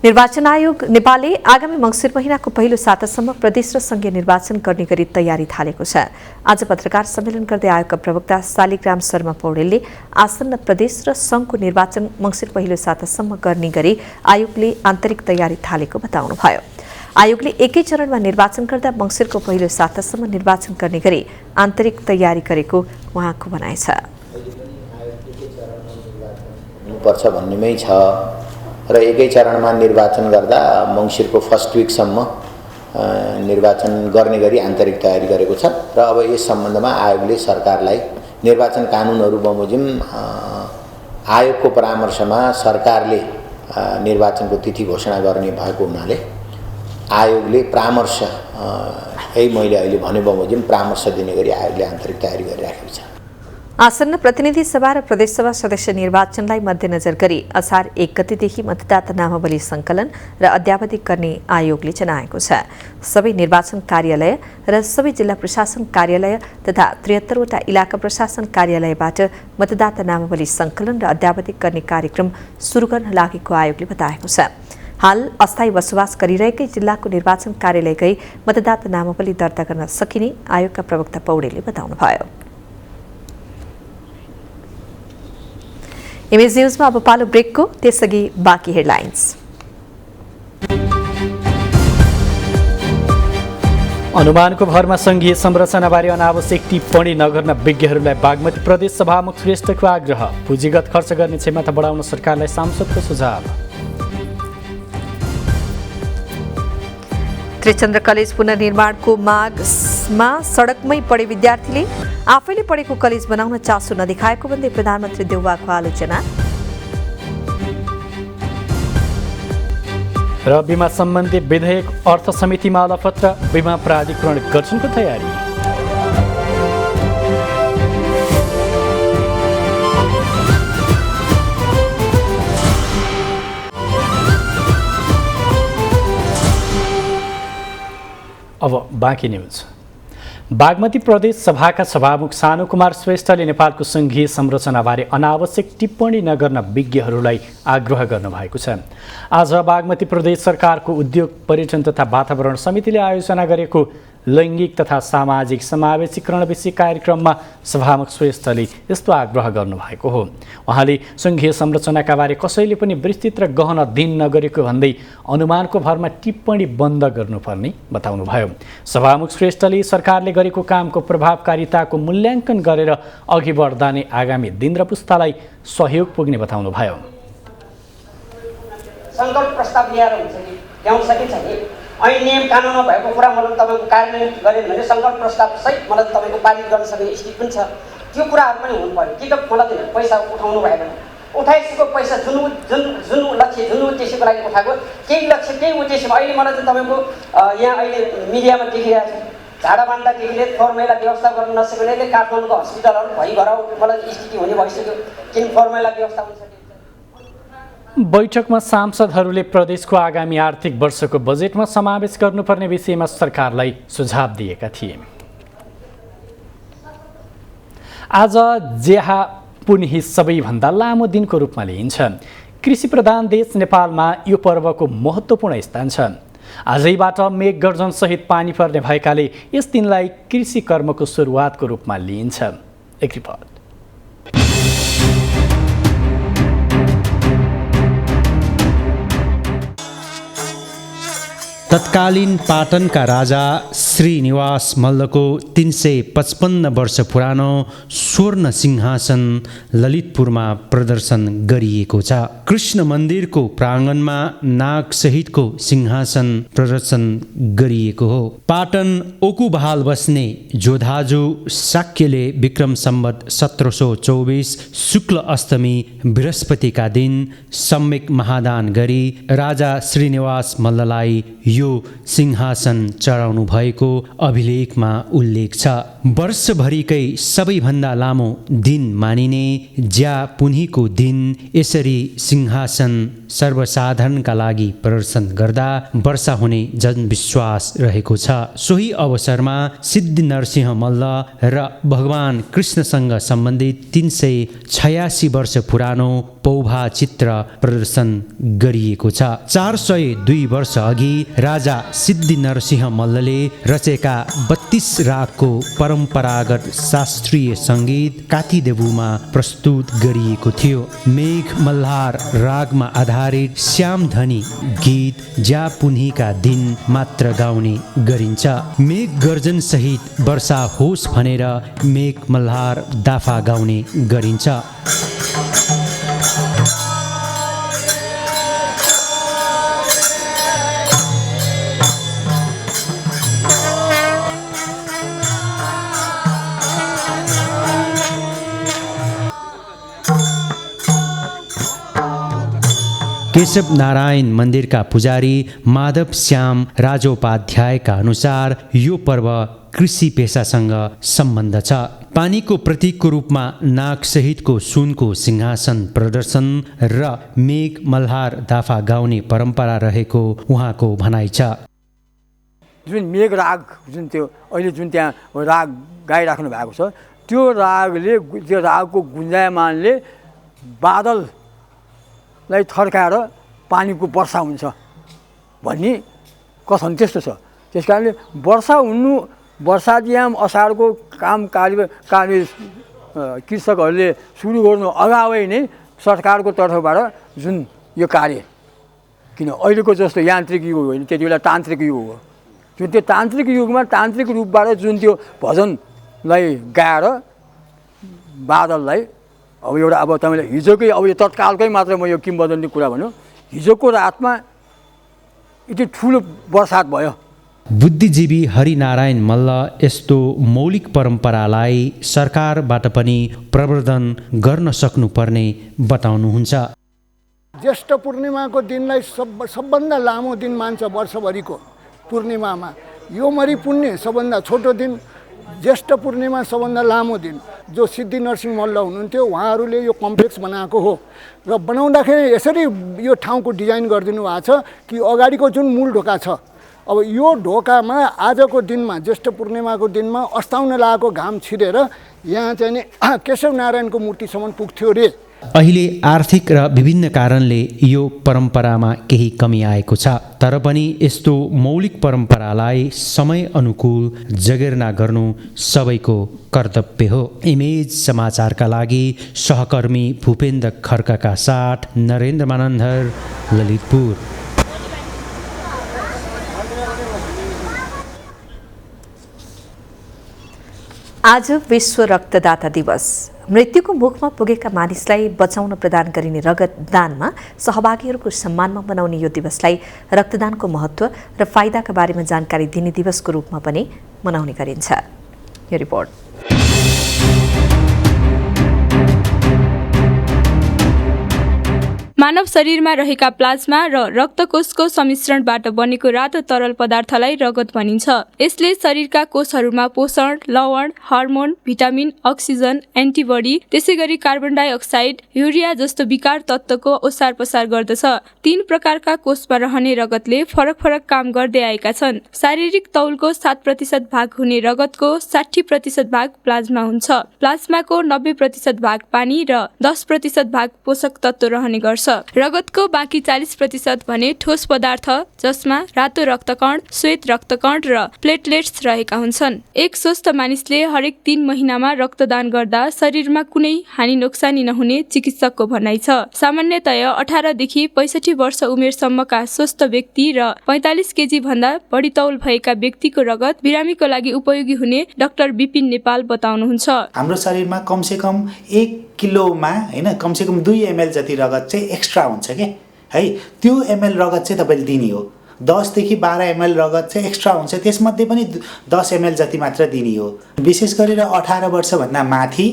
निर्वाचन आयोग नेपालले आगामी मङ्सिर महिनाको पहिलो सातासम्म प्रदेश र संघीय निर्वाचन गर्ने गरी तयारी थालेको छ। आज पत्रकार सम्मेलन गर्दै आयोगका प्रवक्ता शालिग्राम शर्मा पौडेलले आसन्न प्रदेश र संघको निर्वाचन मङ्सिर पहिलो सातासम्म गर्ने गरी आयोगले आन्तरिक तयारी थालेको बताउनुभयो। आयोगले एकै चरणमा निर्वाचन गर्दा मङ्सिरको पहिलो सातासम्म निर्वाचन गर्ने गरी आन्तरिक तयारी गरेको उहाँको भनाइ छ। पर्छ भन्नेमै छ र एकै चरणमा निर्वाचन गर्दा मङ्सिरको फर्स्ट विकसम्म निर्वाचन गर्ने गरी आन्तरिक तयारी गरेको छ र अब यस सम्बन्धमा आयोगले सरकारलाई निर्वाचन कानुनहरू बमोजिम आयोगको परामर्शमा सरकारले निर्वाचनको तिथि घोषणा गर्ने भएको हुनाले आयोगले परामर्श मैले अहिले भने बमोजिम परामर्श दिने गरी आयोगले आन्तरिक तयारी गरिराखेको छ। आसन्न प्रतिनिधि सभा र प्रदेशसभा सदस्य निर्वाचनलाई मध्यनजर गरी असार 1 गतेदेखि मतदाता नामावली सङ्कलन र अद्यावधिक गर्ने आयोगले जनाएको छ। सबै निर्वाचन कार्यालय र सबै जिल्ला प्रशासन कार्यालय तथा 73 वटा इलाका प्रशासन कार्यालयबाट मतदाता नामावली सङ्कलन र अद्यावधिक गर्ने कार्यक्रम सुरु गर्न लागेको आयोगले बताएको छ। हाल अस्थायी बसोबास गरिरहेकै जिल्लाको निर्वाचन कार्यालय गई मतदाता नामावली दर्ता गर्न सकिने आयोगका प्रवक्ता पौडेलले बताउनुभयो। इमेज न्यूजमा अब पालो ब्रेकको, त्यसअघि बाँकी हेडलाइन्स। अनुमानको भरमा संघीय संरचनाबारे अनावश्यक टिप्पणी नगर्न विज्ञहरूलाई बागमती प्रदेश सभामुख श्रेष्ठको आग्रह। पुँजीगत खर्च गर्ने क्षमता बढाउन सरकारलाई सांसदको सुझाव। त्रिचन्द्र कलेज पुनर्निर्माणको मागमा सडकमै पढे विद्यार्थीले आफैले पढेको कलेज बनाउन चासो नदेखाएको भन्दै प्रधानमन्त्री देउवाको आलोचना। र बीमा सम्बन्धी विधेयक अर्थ समितिमा अलपत्र, बीमा प्राधिकरण गठनको तयारी। अब बाँकी न्युज। बागमती प्रदेश सभाका सभामुख सानु कुमार श्रेष्ठले नेपालको सङ्घीय संरचनाबारे अनावश्यक टिप्पणी नगर्न विज्ञहरूलाई आग्रह गर्नुभएको छ। आज बागमती प्रदेश सरकारको उद्योग पर्यटन तथा वातावरण समितिले आयोजना गरेको लैङ्गिक तथा सामाजिक समावेशीकरण विषय कार्यक्रममा सभामुख श्रेष्ठले यस्तो आग्रह गर्नुभएको हो। उहाँले सङ्घीय संरचनाका बारे कसैले पनि विस्तृत र गहन अध्ययन नगरेको भन्दै अनुमानको भरमा टिप्पणी बन्द गर्नुपर्ने बताउनुभयो। सभामुख श्रेष्ठले सरकारले गरेको कामको प्रभावकारिताको मूल्याङ्कन गरेर अघि बढ्दा नै आगामी दिन र पुस्तालाई सहयोग पुग्ने बताउनुभयो। सङ्कल्प प्रस्ताव ल्याएर हुन्छ कि ल्याउन सकिन्छ नि ऐन नियम कानुनमा भएको कुरा मलाई तपाईँको कार्यान्वयन गरेन भने सङ्कल्प प्रस्ताव सहित मलाई तपाईँको पारित गर्न सक्ने स्थिति पनि छ। त्यो कुराहरू पनि हुनु पर्यो कि त मलाई पैसा उठाउनु भयो भने उठाइसकेको पैसा जुन लक्ष्य जुन उद्देश्यको लागि उठाएको केही लक्ष्य केही उद्देश्यमा अहिले मलाई चाहिँ तपाईँको यहाँ अहिले मिडियामा देखिरहेको छ झाडा बान्दादेखि लिएर फोहोर मैला व्यवस्था गर्न नसकेले काठमाडौँको हस्पिटलहरू भइभराउ मलाई स्थिति हुने भइसक्यो किन फोहोर मैला व्यवस्था हुन्छ। बैठकमा सांसदहरूले प्रदेशको आगामी आर्थिक वर्षको बजेटमा समावेश गर्नुपर्ने विषयमा सरकारलाई सुझाव दिएका थिए। आज जेहा पुन्ही सबैभन्दा लामो दिनको रूपमा लिइन्छ। कृषि प्रधान देश नेपालमा यो पर्वको महत्त्वपूर्ण स्थान छ। आजैबाट मेघ गर्जनसहित पानी पर्ने भएकाले यस दिनलाई कृषि कर्मको सुरुवातको रूपमा लिइन्छ। एक रिपोर्ट। तत्कालीन पाटनका राजा श्रीनिवास मल्लको 355 वर्ष पुरानो स्वर्ण सिंहासन ललितपुरमा प्रदर्शन गरिएको छ। कृष्ण मन्दिरको प्राङ्गणमा नाग सहितको सिंहासन प्रदर्शन गरिएको हो। पाटन ओकुबहाल बस्ने जोधाजु शाक्यले विक्रम सम्वत 1724 शुक्ल अष्टमी बृहस्पतिका दिन सम्यक महादान गरी राजा श्रीनिवास मल्ललाई यो सिंहासन चढाउनु भएको अभिलेखमा उल्लेख छ। वर्षभरिकै सबैभन्दा लामो दिन मानिने ज्या पुन्हीको दिन यसरी सिंहासन सर्वसाधारणका लागि प्रदर्शन गर्दा वर्षा हुने जनविश्वास रहेको छ। सोही अवसरमा सिद्धि नरसिंह मल्ल र भगवान कृष्णसँग सम्बन्धित 386 वर्ष पुरानो पौभा चित्र प्रदर्शन गरिएको छ। 402 वर्ष अघि राजा सिद्धि नरसिंह मल्लले रचेका 32 रागको परम्परागत शास्त्रीय सङ्गीत कातीदेवुमा प्रस्तुत गरिएको थियो। मेघ मल्हार रागमा आधारित श्यामधनी गीत ज्या पुन्हीका दिन मात्र गाउने गरिन्छ। मेघ गर्जन सहित वर्षा होस् भनेर मेघ मल्हार दाफा गाउने गरिन्छ। केशव नारायण मन्दिरका पुजारी माधव श्याम राजोपाध्यायका अनुसार यो पर्व कृषि पेसासँग सम्बन्ध छ। पानीको प्रतीकको रूपमा नाग सहितको सुनको सिंहासन प्रदर्शन र मेघ मल्हार दाफा गाउने परम्परा रहेको उहाँको भनाइ छ। जुन मेघ राग जुन त्यो अहिले जुन त्यहाँ राग गाइराख्नु भएको छ त्यो रागले त्यो रागको गुन्जायमानले बादललाई थर्काएर पानीको वर्षा हुन्छ भन्ने कथन त्यस्तो छ। त्यस कारणले वर्षायाम असाढको काम कार्य कृषकहरूले सुरु गर्नु अगावै नै सरकारको तर्फबाट जुन यो कार्य, किन अहिलेको जस्तो यान्त्रिक युग होइन, त्यति बेला तान्त्रिक युग हो। जुन त्यो तान्त्रिक युगमा तान्त्रिक रूपबाट जुन त्यो भजनलाई गाएर बादललाई अब एउटा अब तपाईँले हिजोकै अब यो तत्कालकै मात्र म यो किम्बदन्ती कुरा भन्नु, हिजोको रातमा यति ठुलो बर्सात भयो। बुद्धिजीवी हरिनारायण मल्ल यस्तो मौलिक परम्परालाई सरकारबाट पनि प्रवर्धन गर्न सक्नुपर्ने बताउनुहुन्छ। ज्येष्ठ पूर्णिमाको दिनलाई सबभन्दा लामो दिन मान्छ वर्षभरिको पूर्णिमामा। यो मरि पुण्य सबभन्दा छोटो दिन, ज्येष्ठ पूर्णिमा सबभन्दा लामो दिन। जो सिद्धि नरसिंह मल्ल हुनुहुन्थ्यो उहाँहरूले यो कम्प्लेक्स बनाएको हो र बनाउँदाखेरि यसरी यो ठाउँको डिजाइन गरिदिनु भएको छ कि अगाडिको जुन मूल ढोका छ अब यो ढोकामा आजको दिनमा ज्येष्ठ पूर्णिमाको दिनमा अस्ताउन लागेको घाम छिरेर यहाँ चाहिँ नि केशव नारायणको मूर्तिसम्म पुग्थ्यो रे। अहिले आर्थिक र विभिन्न कारणले यो परम्परामा केही कमी आएको छ, तर पनि यस्तो मौलिक परम्परालाई समय अनुकूल जगेर्ना गर्नु सबैको कर्तव्य हो। इमेज समाचारका लागि सहकर्मी भूपेन्द्र खड्काका साथ नरेन्द्र मानन्धर, ललितपुर। आज विश्व रक्तदाता दिवस। मृत्युको मुखमा पुगेका मानिसलाई बचाउन प्रदान गरिने रगत दानमा सहभागीहरूको सम्मानमा मनाउने यो दिवसलाई रक्तदानको महत्त्व र फाइदाका बारेमा जानकारी दिने दिवसको रूपमा पनि मनाउने गरिन्छ। यो रिपोर्ट। मानव शरीरमा रहेका प्लाज्मा र रक्तकोषको सम्मिश्रणबाट बनेको रातो तरल पदार्थलाई रगत भनिन्छ। यसले शरीरका कोषहरूमा पोषण, लवण, हर्मोन, भिटामिन, अक्सिजन, एन्टिबडी, त्यसैगरी कार्बन डाइअक्साइड, युरिया जस्तो विकार तत्त्वको ओसार पसार गर्दछ। 3 प्रकारका कोषमा रहने रगतले फरक फरक काम गर्दै आएका छन्। शारीरिक तौलको 7% भाग हुने रगतको 60% भाग प्लाज्मा हुन्छ। प्लाज्माको 90% भाग पानी र 10% भाग पोषक तत्त्व रहने गर्छ। रगतको बाँकी 40% भने ठोस पदार्थ, जसमा रातो रक्तकण, श्वेत रक्तकण र प्लेटलेट्स रहेका हुन्छन्। एक स्वस्थ मानिसले हरेक 3 महिनामा रक्तदान गर्दा शरीरमा कुनै हानि नोक्सानी नहुने चिकित्सकको भनाइ छ। सामान्यतया 18 देखि 65 वर्ष उमेरसम्मका स्वस्थ व्यक्ति र 45 केजी भन्दा बढी तौल भएका व्यक्तिको रगत बिरामीको लागि उपयोगी हुने डाक्टर विपिन नेपाल बताउनुहुन्छ। हाम्रो शरीरमा कमसेकम 1 किलोमा हैन कमसेकम 2 ml जति रगत चाहिँ एक्स्ट्रा हुन्छ के है। त्यो ml रगत चाहिँ तपाईले दिने हो। 10 देखि 12 ml रगत चाहिँ एक्स्ट्रा हुन्छ, त्यसमध्ये पनि 10 ml जति मात्र दिने हो। विशेष गरेर 18 वर्षभन्दा माथि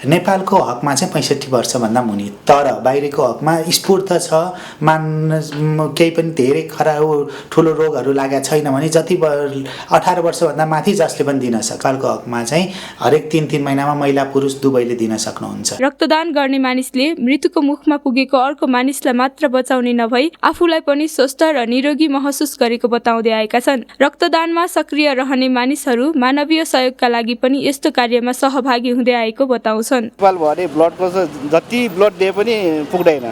नेपालको हकमा चाहिँ 65 वर्षभन्दा मुनि, तर बाहिरको हकमा स्फूर्त छ, केही पनि धेरै खराब ठुलो रोगहरू लागेको छैन भने जति 18 वर्षभन्दा माथि जसले पनि दिन सक्छ। नेपालको हकमा चाहिँ हरेक 3 महिनामा महिला पुरुष दुवैले दिन सक्नुहुन्छ। रक्तदान गर्ने मानिसले मृत्युको मुखमा पुगेको अर्को मानिसलाई मात्र बचाउने नभई आफूलाई पनि स्वस्थ र निरोगी महसुस गरेको बताउँदै आएका छन्। रक्तदानमा सक्रिय रहने मानिसहरू मानवीय सहयोगका लागि पनि यस्तो कार्यमा सहभागी हुँदै आएको बताउँछन्। नेपाल भरि ब्लडको जति ब्लड दिए पनि पुग्दैन,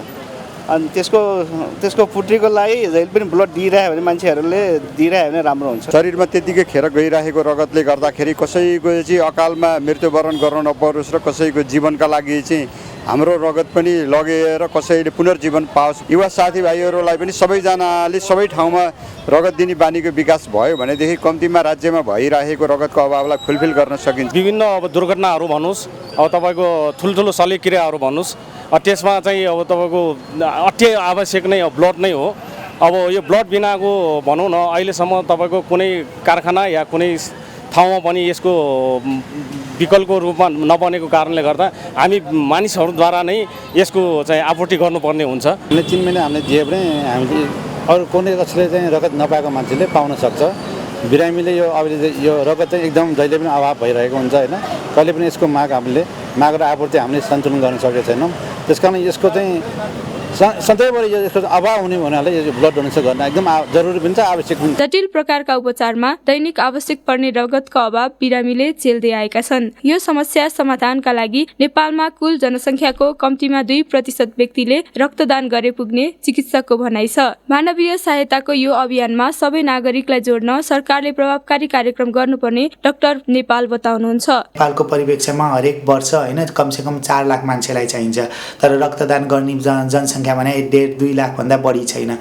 अनि त्यसको पुत्रीको लागि जहिले पनि ब्लड दिइरह्यो भने मान्छेहरूले दिइरह्यो भने राम्रो हुन्छ। शरीरमा त्यतिकै खेर गइरहेको रगतले गर्दाखेरि कसैको चाहिँ अकालमा मृत्युवरण गर्न नपरोस् र कसैको जीवनका लागि चाहिँ हाम्रो रगत पनि लगेर कसैले पुनर्जीवन पाओस्। युवा साथीभाइहरूलाई पनि सबैजनाले सबै ठाउँमा रगत दिने बानीको विकास भयो भनेदेखि कम्तीमा राज्यमा भइरहेको रगतको अभावलाई फुलफिल गर्न सकिन्छ। विभिन्न अब दुर्घटनाहरू भन्नुहोस्, अब तपाईँको ठुल्ठुलो शल्यक्रियाहरू भन्नुहोस्, त्यसमा चाहिँ अब तपाईँको अति आवश्यक नै ब्लड नै हो। अब यो ब्लड बिनाको भनौँ न अहिलेसम्म तपाईँको कुनै कारखाना या कुनै ठाउँमा पनि यसको विकल्पको रूपमा नबनेको कारणले गर्दा हामी मानिसहरूद्वारा नै यसको चाहिँ आपूर्ति गर्नुपर्ने हुन्छ। 3 महिना हामीले दिए भने हामीले अरू कुनै कसैले चाहिँ रगत नपाएको मान्छेले पाउन सक्छ। बिरामीले यो अब यो रगत चाहिँ एकदम जहिले पनि अभाव भइरहेको हुन्छ होइन, कहिले पनि यसको माग र आपूर्ति हामीले सन्तुलन गर्न सकेका छैनौँ। त्यसकारण यसको चाहिँ सधैँभरि यसको अभाव हुने हुनाले यो ब्लड डोनेसन गर्न एकदम जरुरी पनि छ, आवश्यक पनि। जटिल प्रकारका उपचारमा दैनिक आवश्यक पर्ने रगतको अभाव बिरामीले झेल्दै आएका छन्। यो समस्या समाधानका लागि नेपालमा कुल जनसङ्ख्याको कम्तीमा 2% व्यक्तिले रक्तदान गरे पुग्ने चिकित्सकको भनाइ छ। मानवीय सहायताको यो अभियानमा सबै नागरिकलाई जोड्न सरकारले प्रभावकारी कार्यक्रम गर्नुपर्ने डाक्टर नेपाल बताउनुहुन्छ। नेपालको परिप्रेक्ष्यमा हरेक वर्ष हैन कमसेकम 4 लाख मान्छेलाई चाहिन्छ, तर रक्तदान गर्ने जनसङ्ख्या भने 1.5-2 लाख भन्दा बढी छैन।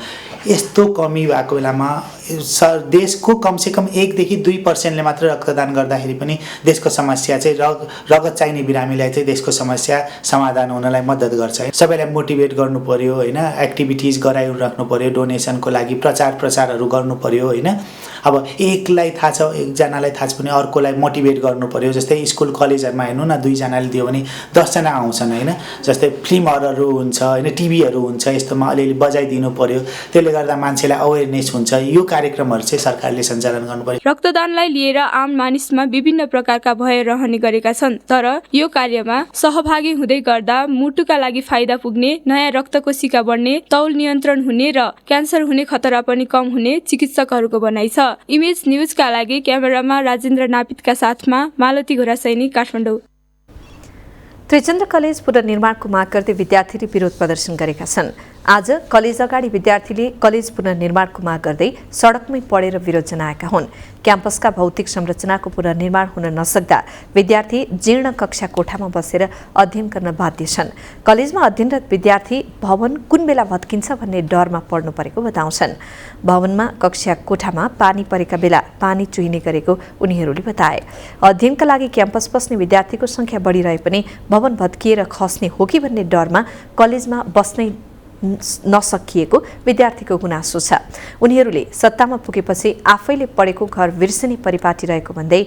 यस्तो कमी भएको बेलामा देशको कमसेकम 1 देखि 2% मात्र रक्तदान गर्दाखेरि पनि देशको समस्या चाहिँ रगत चाहिने बिरामीलाई चाहिँ देशको समस्या समाधान हुनलाई मद्दत गर्छ। सबैलाई मोटिभेट गर्नु पर्यो हैन, एक्टिभिटिज गराइराख्नु पर्यो, डोनेसनको लागि प्रचारहरू गर्नु पर्यो हैन। अब एकलाई थाहा छ, एकजनालाई थाहा छ भने अर्कोलाई मोटिभेट गर्नु पर्यो। जस्तै स्कुल कलेजहरूमा हेर्नु न, 2जनाले दियो भने 10जना आउँछन् होइन। जस्तै फिल्म हलहरू हुन्छ होइन, टिभीहरू हुन्छ, यस्तोमा अलिअलि बजाइदिनु पर्यो। त्यसले गर्दा मान्छेलाई अवेरनेस हुन्छ। यो कार्यक्रमहरू चाहिँ सरकारले सञ्चालन गर्नु पर्यो। रक्तदानलाई लिएर आम मानिसमा विभिन्न प्रकारका भय रहने गरेका छन्, तर यो कार्यमा सहभागी हुँदै गर्दा मुटुका लागि फाइदा पुग्ने, नयाँ रक्तकोशिका बढ्ने, तौल नियन्त्रण हुने र क्यान्सर हुने खतरा पनि कम हुने चिकित्सकहरूको भनाइ छ। इमेज न्युजका लागि क्यामेरामा राजेन्द्र नापितका साथमा मालती घोरासैनी, काठमाडौँ। त्रिचन्द्र कलेज पुनर्निर्माणको माग गर्दै विद्यार्थीले विरोध प्रदर्शन गरेका छन्। आज कलेज अगाडि विद्यार्थीले कलेज पुनर्निर्माणको माग गर्दै सडकमै पढेर विरोध जनाएका हुन्। क्याम्पसका भौतिक संरचनाको पुनर्निर्माण हुन नसक्दा विद्यार्थी जीर्ण कक्षा कोठामा बसेर अध्ययन गर्न बाध्य छन्। कलेजमा अध्ययनरत विद्यार्थी भवन कुन बेला भत्किन्छ भन्ने डरमा पढ्नु परेको बताउँछन्। भवनमा कक्षा कोठामा पानी परेका बेला पानी चुहिने गरेको उनीहरूले बताए। अध्ययनका लागि क्याम्पस बस्ने विद्यार्थीको संख्या बढिरहे पनि भवन भत्किएर खस्ने हो कि भन्ने डरमा कलेजमा बस्नै नसकिएको विद्यार्थीको गुनासो छ। उनीहरूले सत्तामा पुगेपछि आफैले पढेको घर बिर्सिने परिपाटी रहेको भन्दै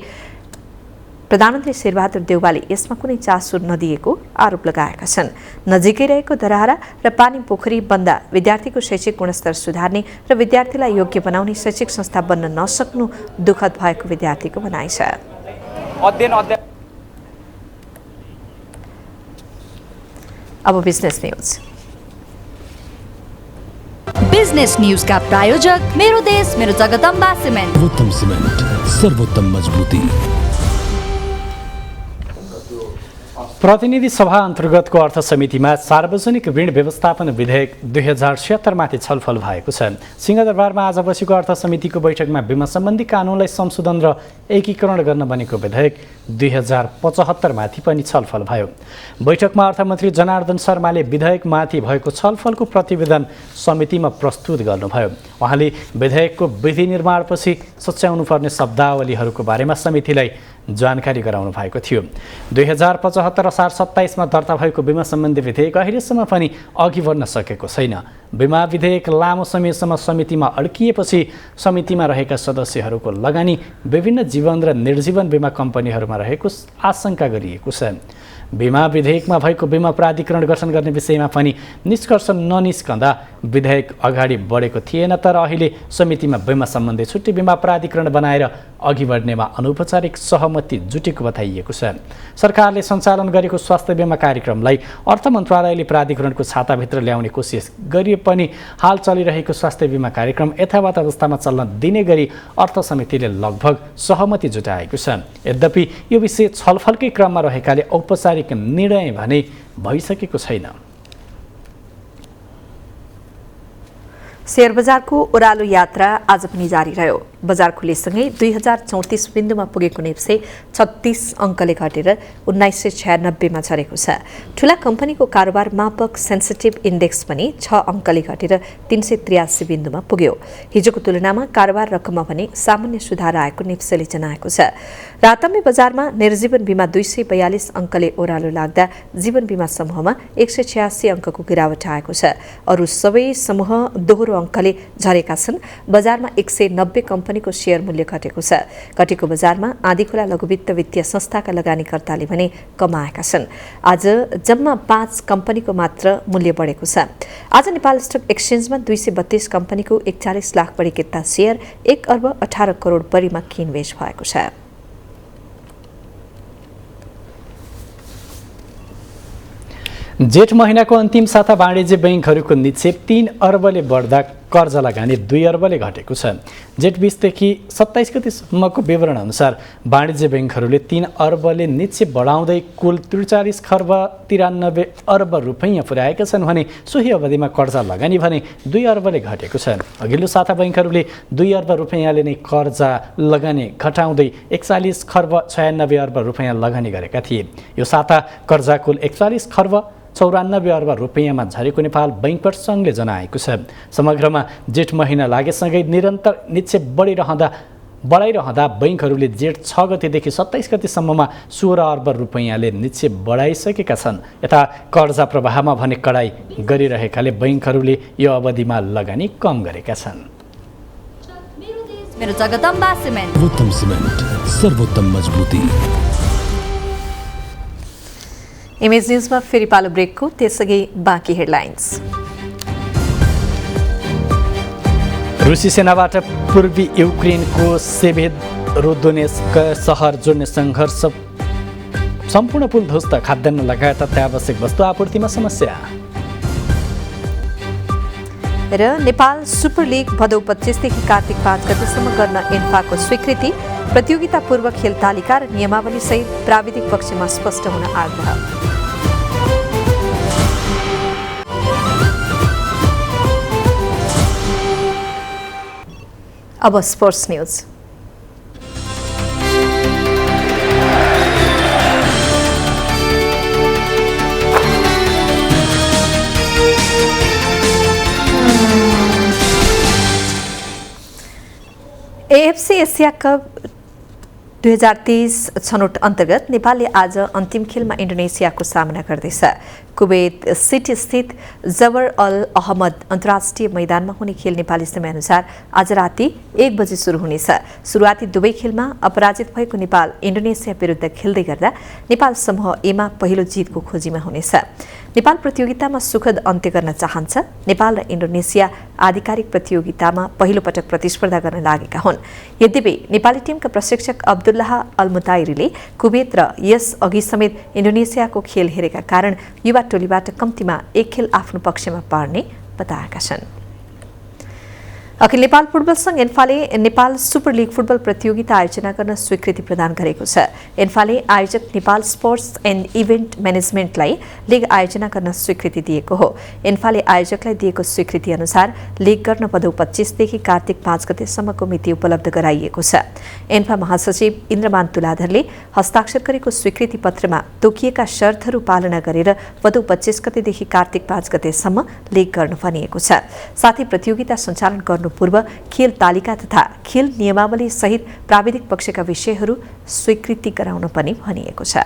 प्रधानमन्त्री शेरबहादुर देउवाले यसमा कुनै चासो नदिएको आरोप लगाएका छन्। नजिकै रहेको धरहरा र पानी पोखरी बन्दा विद्यार्थीको शैक्षिक गुणस्तर सुधार्ने र विद्यार्थीलाई योग्य बनाउने शैक्षिक संस्था बन्न नसक्नु दुःखद भएको विद्यार्थीको भनाइ छ। अब बिजनेस न्यूज। बिजनेस न्यूज का प्रायोजक मेरो देश मेरो जगदम्बा सिमेन्ट। सर्वोत्तम सिमेन्ट, सर्वोत्तम मजबुती। प्रतिनिधि सभा अन्तर्गतको अर्थ समितिमा सार्वजनिक ऋण व्यवस्थापन विधेयक 2076 माथि छलफल भएको छ। सिंहदरबारमा आज बसेको अर्थ समितिको बैठकमा बिमा सम्बन्धी कानुनलाई संशोधन र एकीकरण गर्न बनेको विधेयक 2075 माथि पनि छलफल भयो। बैठकमा अर्थमन्त्री जनार्दन शर्माले विधेयकमाथि भएको छलफलको प्रतिवेदन समितिमा प्रस्तुत गर्नुभयो। उहाँले विधेयकको विधि निर्माणपछि सच्याउनुपर्ने शब्दावलीहरूको बारेमा समितिलाई जानकारी गराउनु भएको थियो। 2075 असार 27 दर्ता भएको बिमा सम्बन्धी विधेयक अहिलेसम्म पनि अघि बढ्न सकेको छैन। बिमा विधेयक लामो समयसम्म समितिमा अड्किएपछि समितिमा रहेका सदस्यहरूको लगानी विभिन्न जीवन र निर्जीवन बिमा कम्पनीहरूमा रहेको आशंका गरिएको छ। बिमा विधेयकमा भएको बिमा प्राधिकरण गठन गर्ने विषयमा पनि निष्कर्ष ननिस्कँदा विधेयक अगाडि बढेको थिएन, तर अहिले समितिमा बिमा सम्बन्धी छुट्टी बिमा प्राधिकरण बनाएर अघि बढ्नेमा अनौपचारिक सहमति जुटेको बताइएको छ। सरकारले सञ्चालन गरेको स्वास्थ्य बिमा कार्यक्रमलाई अर्थ मन्त्रालयले प्राधिकरणको छाताभित्र ल्याउने कोसिस गरिए पनि हाल चलिरहेको स्वास्थ्य बिमा कार्यक्रम यथावत अवस्थामा चल्न दिने गरी अर्थ समितिले लगभग सहमति जुटाएको छ। यद्यपि यो विषय छलफलकै क्रममा रहेकाले औपचारिक निर्णय भने भइसकेको छैन। शेयर बजारको ओह्रालो यात्रा आज पनि जारी रह्यो। बजार खुलेसँगै 2034 बिन्दुमा पुगेको नेप्से 36 अङ्कले घटेर 1996 मा झरेको छ। ठूला कम्पनीको कारोबार मापक सेन्सिटिभ इन्डेक्स पनि 6 अङ्कले घटेर 383 बिन्दुमा पुग्यो। हिजोको तुलनामा कारोबार रकममा भने सामान्य सुधार आएको नेप्सेले जनाएको छ। रातम्य बजारमा निर्जीवन बीमा 242 अङ्कले ओह्रालो लाग्दा जीवन बीमा समूहमा 186 अङ्कको गिरावट आएको छ। अरू सबै समूह दोहोरो अङ्कले झरेका छन्। बजारमा 190 कम्पनीको शेयर मूल्य घटेको छ। घटेको बजारमा आँधीखोला लघुवित्त वित्तीय संस्थाका लगानीकर्ताले भने कमाएका छन्। आज जम्मा 5 कम्पनीको मात्र मूल्य बढेको छ। आज नेपाल स्टक एक्सचेन्जमा 232 कम्पनीको 41 लाख बढी किता शेयर 1 अर्ब 18 करोड बढीमा किनबेच भएको छ। जेठ महिनाको अन्तिम साता वाणिज्य बैंकहरूको निक्षेप 3 अर्बले बढ्दा कर्जा लगानी 2 अर्बले घटेको छ। जेठ 20 देखि 27 गतिसम्मको विवरण अनुसार वाणिज्य बैंकहरूले 3 अर्बले निक्षेप बढाउँदै कुल 43 खर्ब 93 अर्ब रुपैयाँ पुर्याएका छन् भने सोही अवधिमा कर्जा लगानी भने 2 अर्बले घटेको छ। अघिल्लो साता बैंकहरूले 2 अर्ब रुपैयाँले नै कर्जा लगानी घटाउँदै 41 खर्ब 96 अर्ब रुपैयाँ लगानी गरेका थिए। यो साता कर्जा कुल 41 खर्ब 94 अर्ब रुपैयाँमा झरेको नेपाल बैंकर्स सङ्घले जनाएको छ। समग्रमा जेठ महिना लागेसँगै निरन्तर निक्षेप बढाइरहँदा बैंकहरूले जेठ 6 गतेदेखि 27 गतेसम्ममा 16 अर्ब रुपैयाँले निक्षेप बढाइसकेका छन्। यता कर्जा प्रवाहमा भने कडाई गरिरहेकाले बैंकहरूले यो अवधिमा लगानी कम गरेका छन्। मेरो जगदम्बा सिमेन्ट। सर्वोत्तम सिमेन्ट, सर्वोत्तम मजबुती। इमेज न्यूजमा फेरि पालो ब्रेकको, त्यसअघि बाँकी हेडलाइन्स। रुसी सेनाबाट पूर्वी युक्रेनको सेभेरोदोनेस्क सहर जोड्ने सङ्घर्ष, सम्पूर्ण पुल ध्वस्त, खाद्यान्न लगायत अत्यावश्यक वस्तु आपूर्तिमा समस्या। र नेपाल सुपर लिग भदौ 25 देखि कार्तिक 5 गतेसम्म गर्न एन्फाको स्वीकृति, प्रतियोगिता पूर्व खेल तालिका र नियमावली सहित प्राविधिक पक्षमा स्पष्ट हुन आग्रह। अब sports news. AFC Asia cup 2023 छनौट अन्तर्गत नेपालले आज अन्तिम खेलमा इन्डोनेसियाको सामना गर्दैछ। कुवेत सिटी स्थित जबर अल अहमद अन्तर्राष्ट्रिय मैदानमा हुने खेल नेपाली समयअनुसार आज राति 1 बजे सुरु हुनेछ। सुरुवाती दुवै खेलमा अपराजित भएको नेपाल इन्डोनेसिया विरुद्ध खेल्दै गर्दा नेपाल समूह एमा पहिलो जितको खोजीमा हुनेछ। नेपाल प्रतियोगितामा सुखद अन्त्य गर्न चाहन्छ। नेपाल र इन्डोनेसिया आधिकारिक प्रतियोगितामा पहिलो पटक प्रतिस्पर्धा गर्न लागेका हुन्। यद्यपि नेपाली टिमका प्रशिक्षक अब्दुल्लाह अल-मुताइरीले कुवेत र यस अघि समेत इन्डोनेसियाको खेल हेरेका कारण युवा टोलीबाट कम्तीमा 1 खेल आफ्नो पक्षमा पार्ने बताएका छन्। अखिल नेपाल फुटबल संघ एन्फाले नेपाल सुपर लिग फुटबल प्रतियोगिता आयोजना गर्न स्वीकृति प्रदान गरेको छ। एन्फाले आयोजक नेपाल स्पोर्ट्स एन्ड इभेन्ट म्यानेजमेन्टलाई लिग आयोजना गर्न स्वीकृति दिएको हो। एन्फाले आयोजकलाई दिएको स्वीकृति अनुसार लिग गर्न भदौ 25 देखि कार्तिक 5 गतेसम्मको मिति उपलब्ध गराइएको छ। एन्फा महासचिव इन्द्रमान तुलाधरले हस्ताक्षर गरेको स्वीकृति पत्रमा तोकिएका शर्तहरू पालना गरेर भदौ 25 गतेदेखि कार्तिक 5 गतेसम्म लिग गर्न भनिएको छ। साथै प्रतियोगिता सञ्चालन गर्नु पूर्व खेल तालिका तथा खेल नियमावली सहित प्राविधिक पक्षका विषयहरू स्वीकृति गराउन पनि भनिएको छ।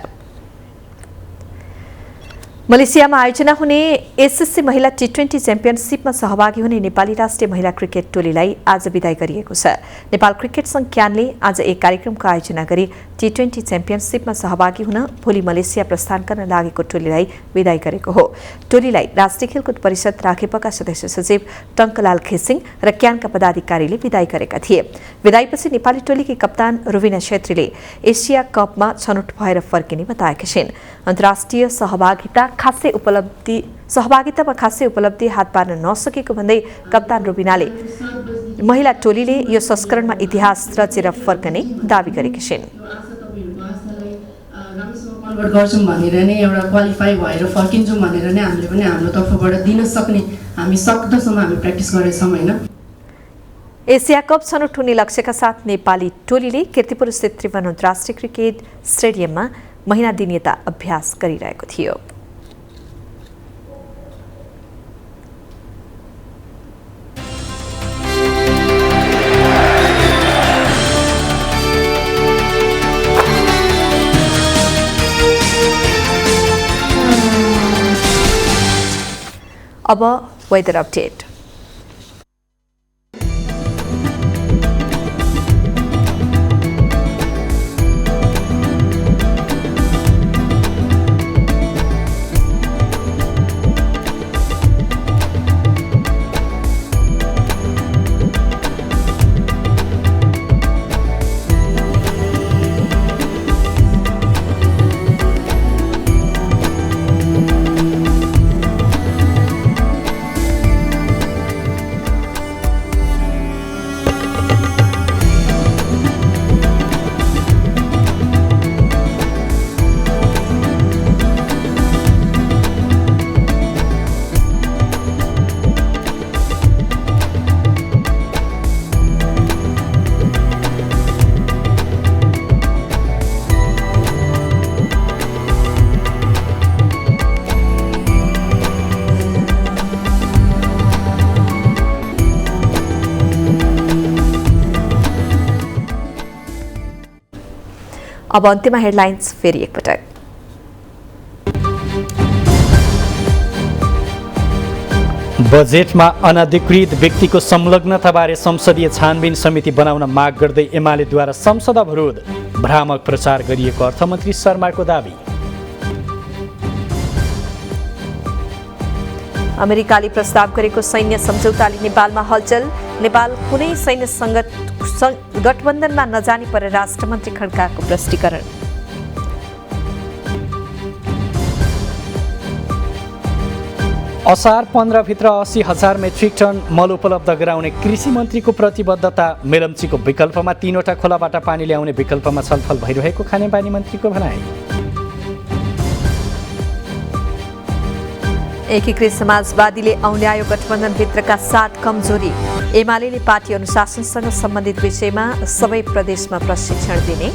मलेसियामा आयोजना हुने एसएससी महिला टी20 च्याम्पियनसिपमा सहभागी हुने नेपाली राष्ट्रिय महिला क्रिकेट टोलीलाई आज विदाई गरिएको छ। नेपाल क्रिकेट संघ क्यानले आज एक कार्यक्रमको आयोजना गरी टी20 च्याम्पियनसिपमा सहभागी हुन भोलि मलेसिया प्रस्थान गर्न लागेको टोलीलाई विदाई गरेको हो। टोलीलाई राष्ट्रिय खेलकुद परिषद राखेपका सदस्य सचिव टङ्कलाल खिसिङ र क्यानका पदाधिकारीले विदाई गरेका थिए। विदाईपछि नेपाली टोलीकी कप्तान रुबिना छेत्रीले एसिया कपमा छनौट भएर फर्किने बताएकी छिन्। अन्तर्राष्ट्रिय सहभागितामा खासै उपलब्धि हात पार्न नसकेको भन्दै कप्तान रुबिनाले महिला टोलीले यो संस्करणमा इतिहास रचेर फर्कने दावी गरेकी छिन्। कन्भर्ट गर्छौँ भनेर नै एउटा क्वालिफाई भएर फर्किन्छौँ भनेर नै हामीले पनि हाम्रो तर्फबाट दिन सक्ने हामी सक्दोसम्म हामी प्र्याक्टिस गरेछौँ होइन। एसिया कप छनौट हुने लक्ष्यका साथ नेपाली टोलीले कीर्तिपुर स्थित त्रिभुवन अन्तर्राष्ट्रिय क्रिकेट स्टेडियममा महिना दिनीयता अभ्यास गरिरहेको थियो। अब वेदर अपडेट। अब अन्त्यमा हेडलाइन्स फेरि एकपटक। बजेटमा अनधिकृत व्यक्तिको संलग्नताबारे संसदीय छानबिन समिति बनाउन माग गर्दै एमालेद्वारा संसद अवरोध, भ्रामक प्रचार गरिएको अर्थमन्त्री शर्माको दाबी। अमेरिकाले प्रस्ताव गरेको सैन्य सम्झौताले नेपालमा हलचल, नेपाल कुनै सैन्य गठबन्धनमा नजाने परराष्ट्र मन्त्री खड्काको प्रष्टीकरण। असार 15 भित्र 80,000 मेट्रिक टन मल उपलब्ध गराउने कृषि मन्त्रीको प्रतिबद्धता। मेलम्चीको विकल्पमा 3वटा खोलाबाट पानी ल्याउने विकल्पमा छलफल भइरहेको खानेपानी मन्त्रीको भनाइ। एकीकृत समाजवादीले औल्यायो गठबन्धनभित्रका 7 कमजोरी। एमाले पार्टी अनुशासनसँग सम्बन्धित विषयमा सबै प्रदेशमा प्रशिक्षण दिने।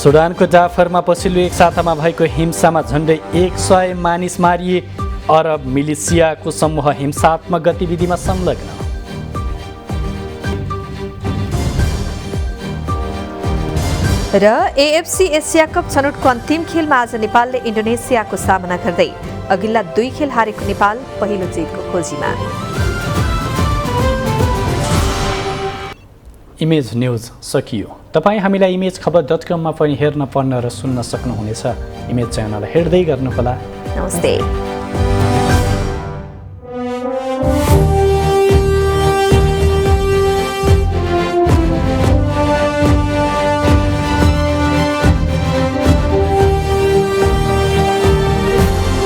सुडानको जाफरमा पछिल्लो एक सातामा भएको हिंसामा झन्डै 100 मानिस मारिए। अरब मिलिसियाको समूह हिंसात्मक गतिविधिमा संलग्न। र एएफसी एसिया कप छनौटको अन्तिम खेलमा आज नेपालले इन्डोनेसियाको सामना गर्दै अघिल्ला 2 खेल हारेको नेपाल पहिलो जितको खोजीमा। इमेज न्यूज सकियो। तपाईँ हामीलाई imagekhabar.com मा पनि हेर्न, पढ्न र सुन्न सक्नुहुनेछ। इमेज च्यानल हेर्दै गर्नुहोला। नमस्ते।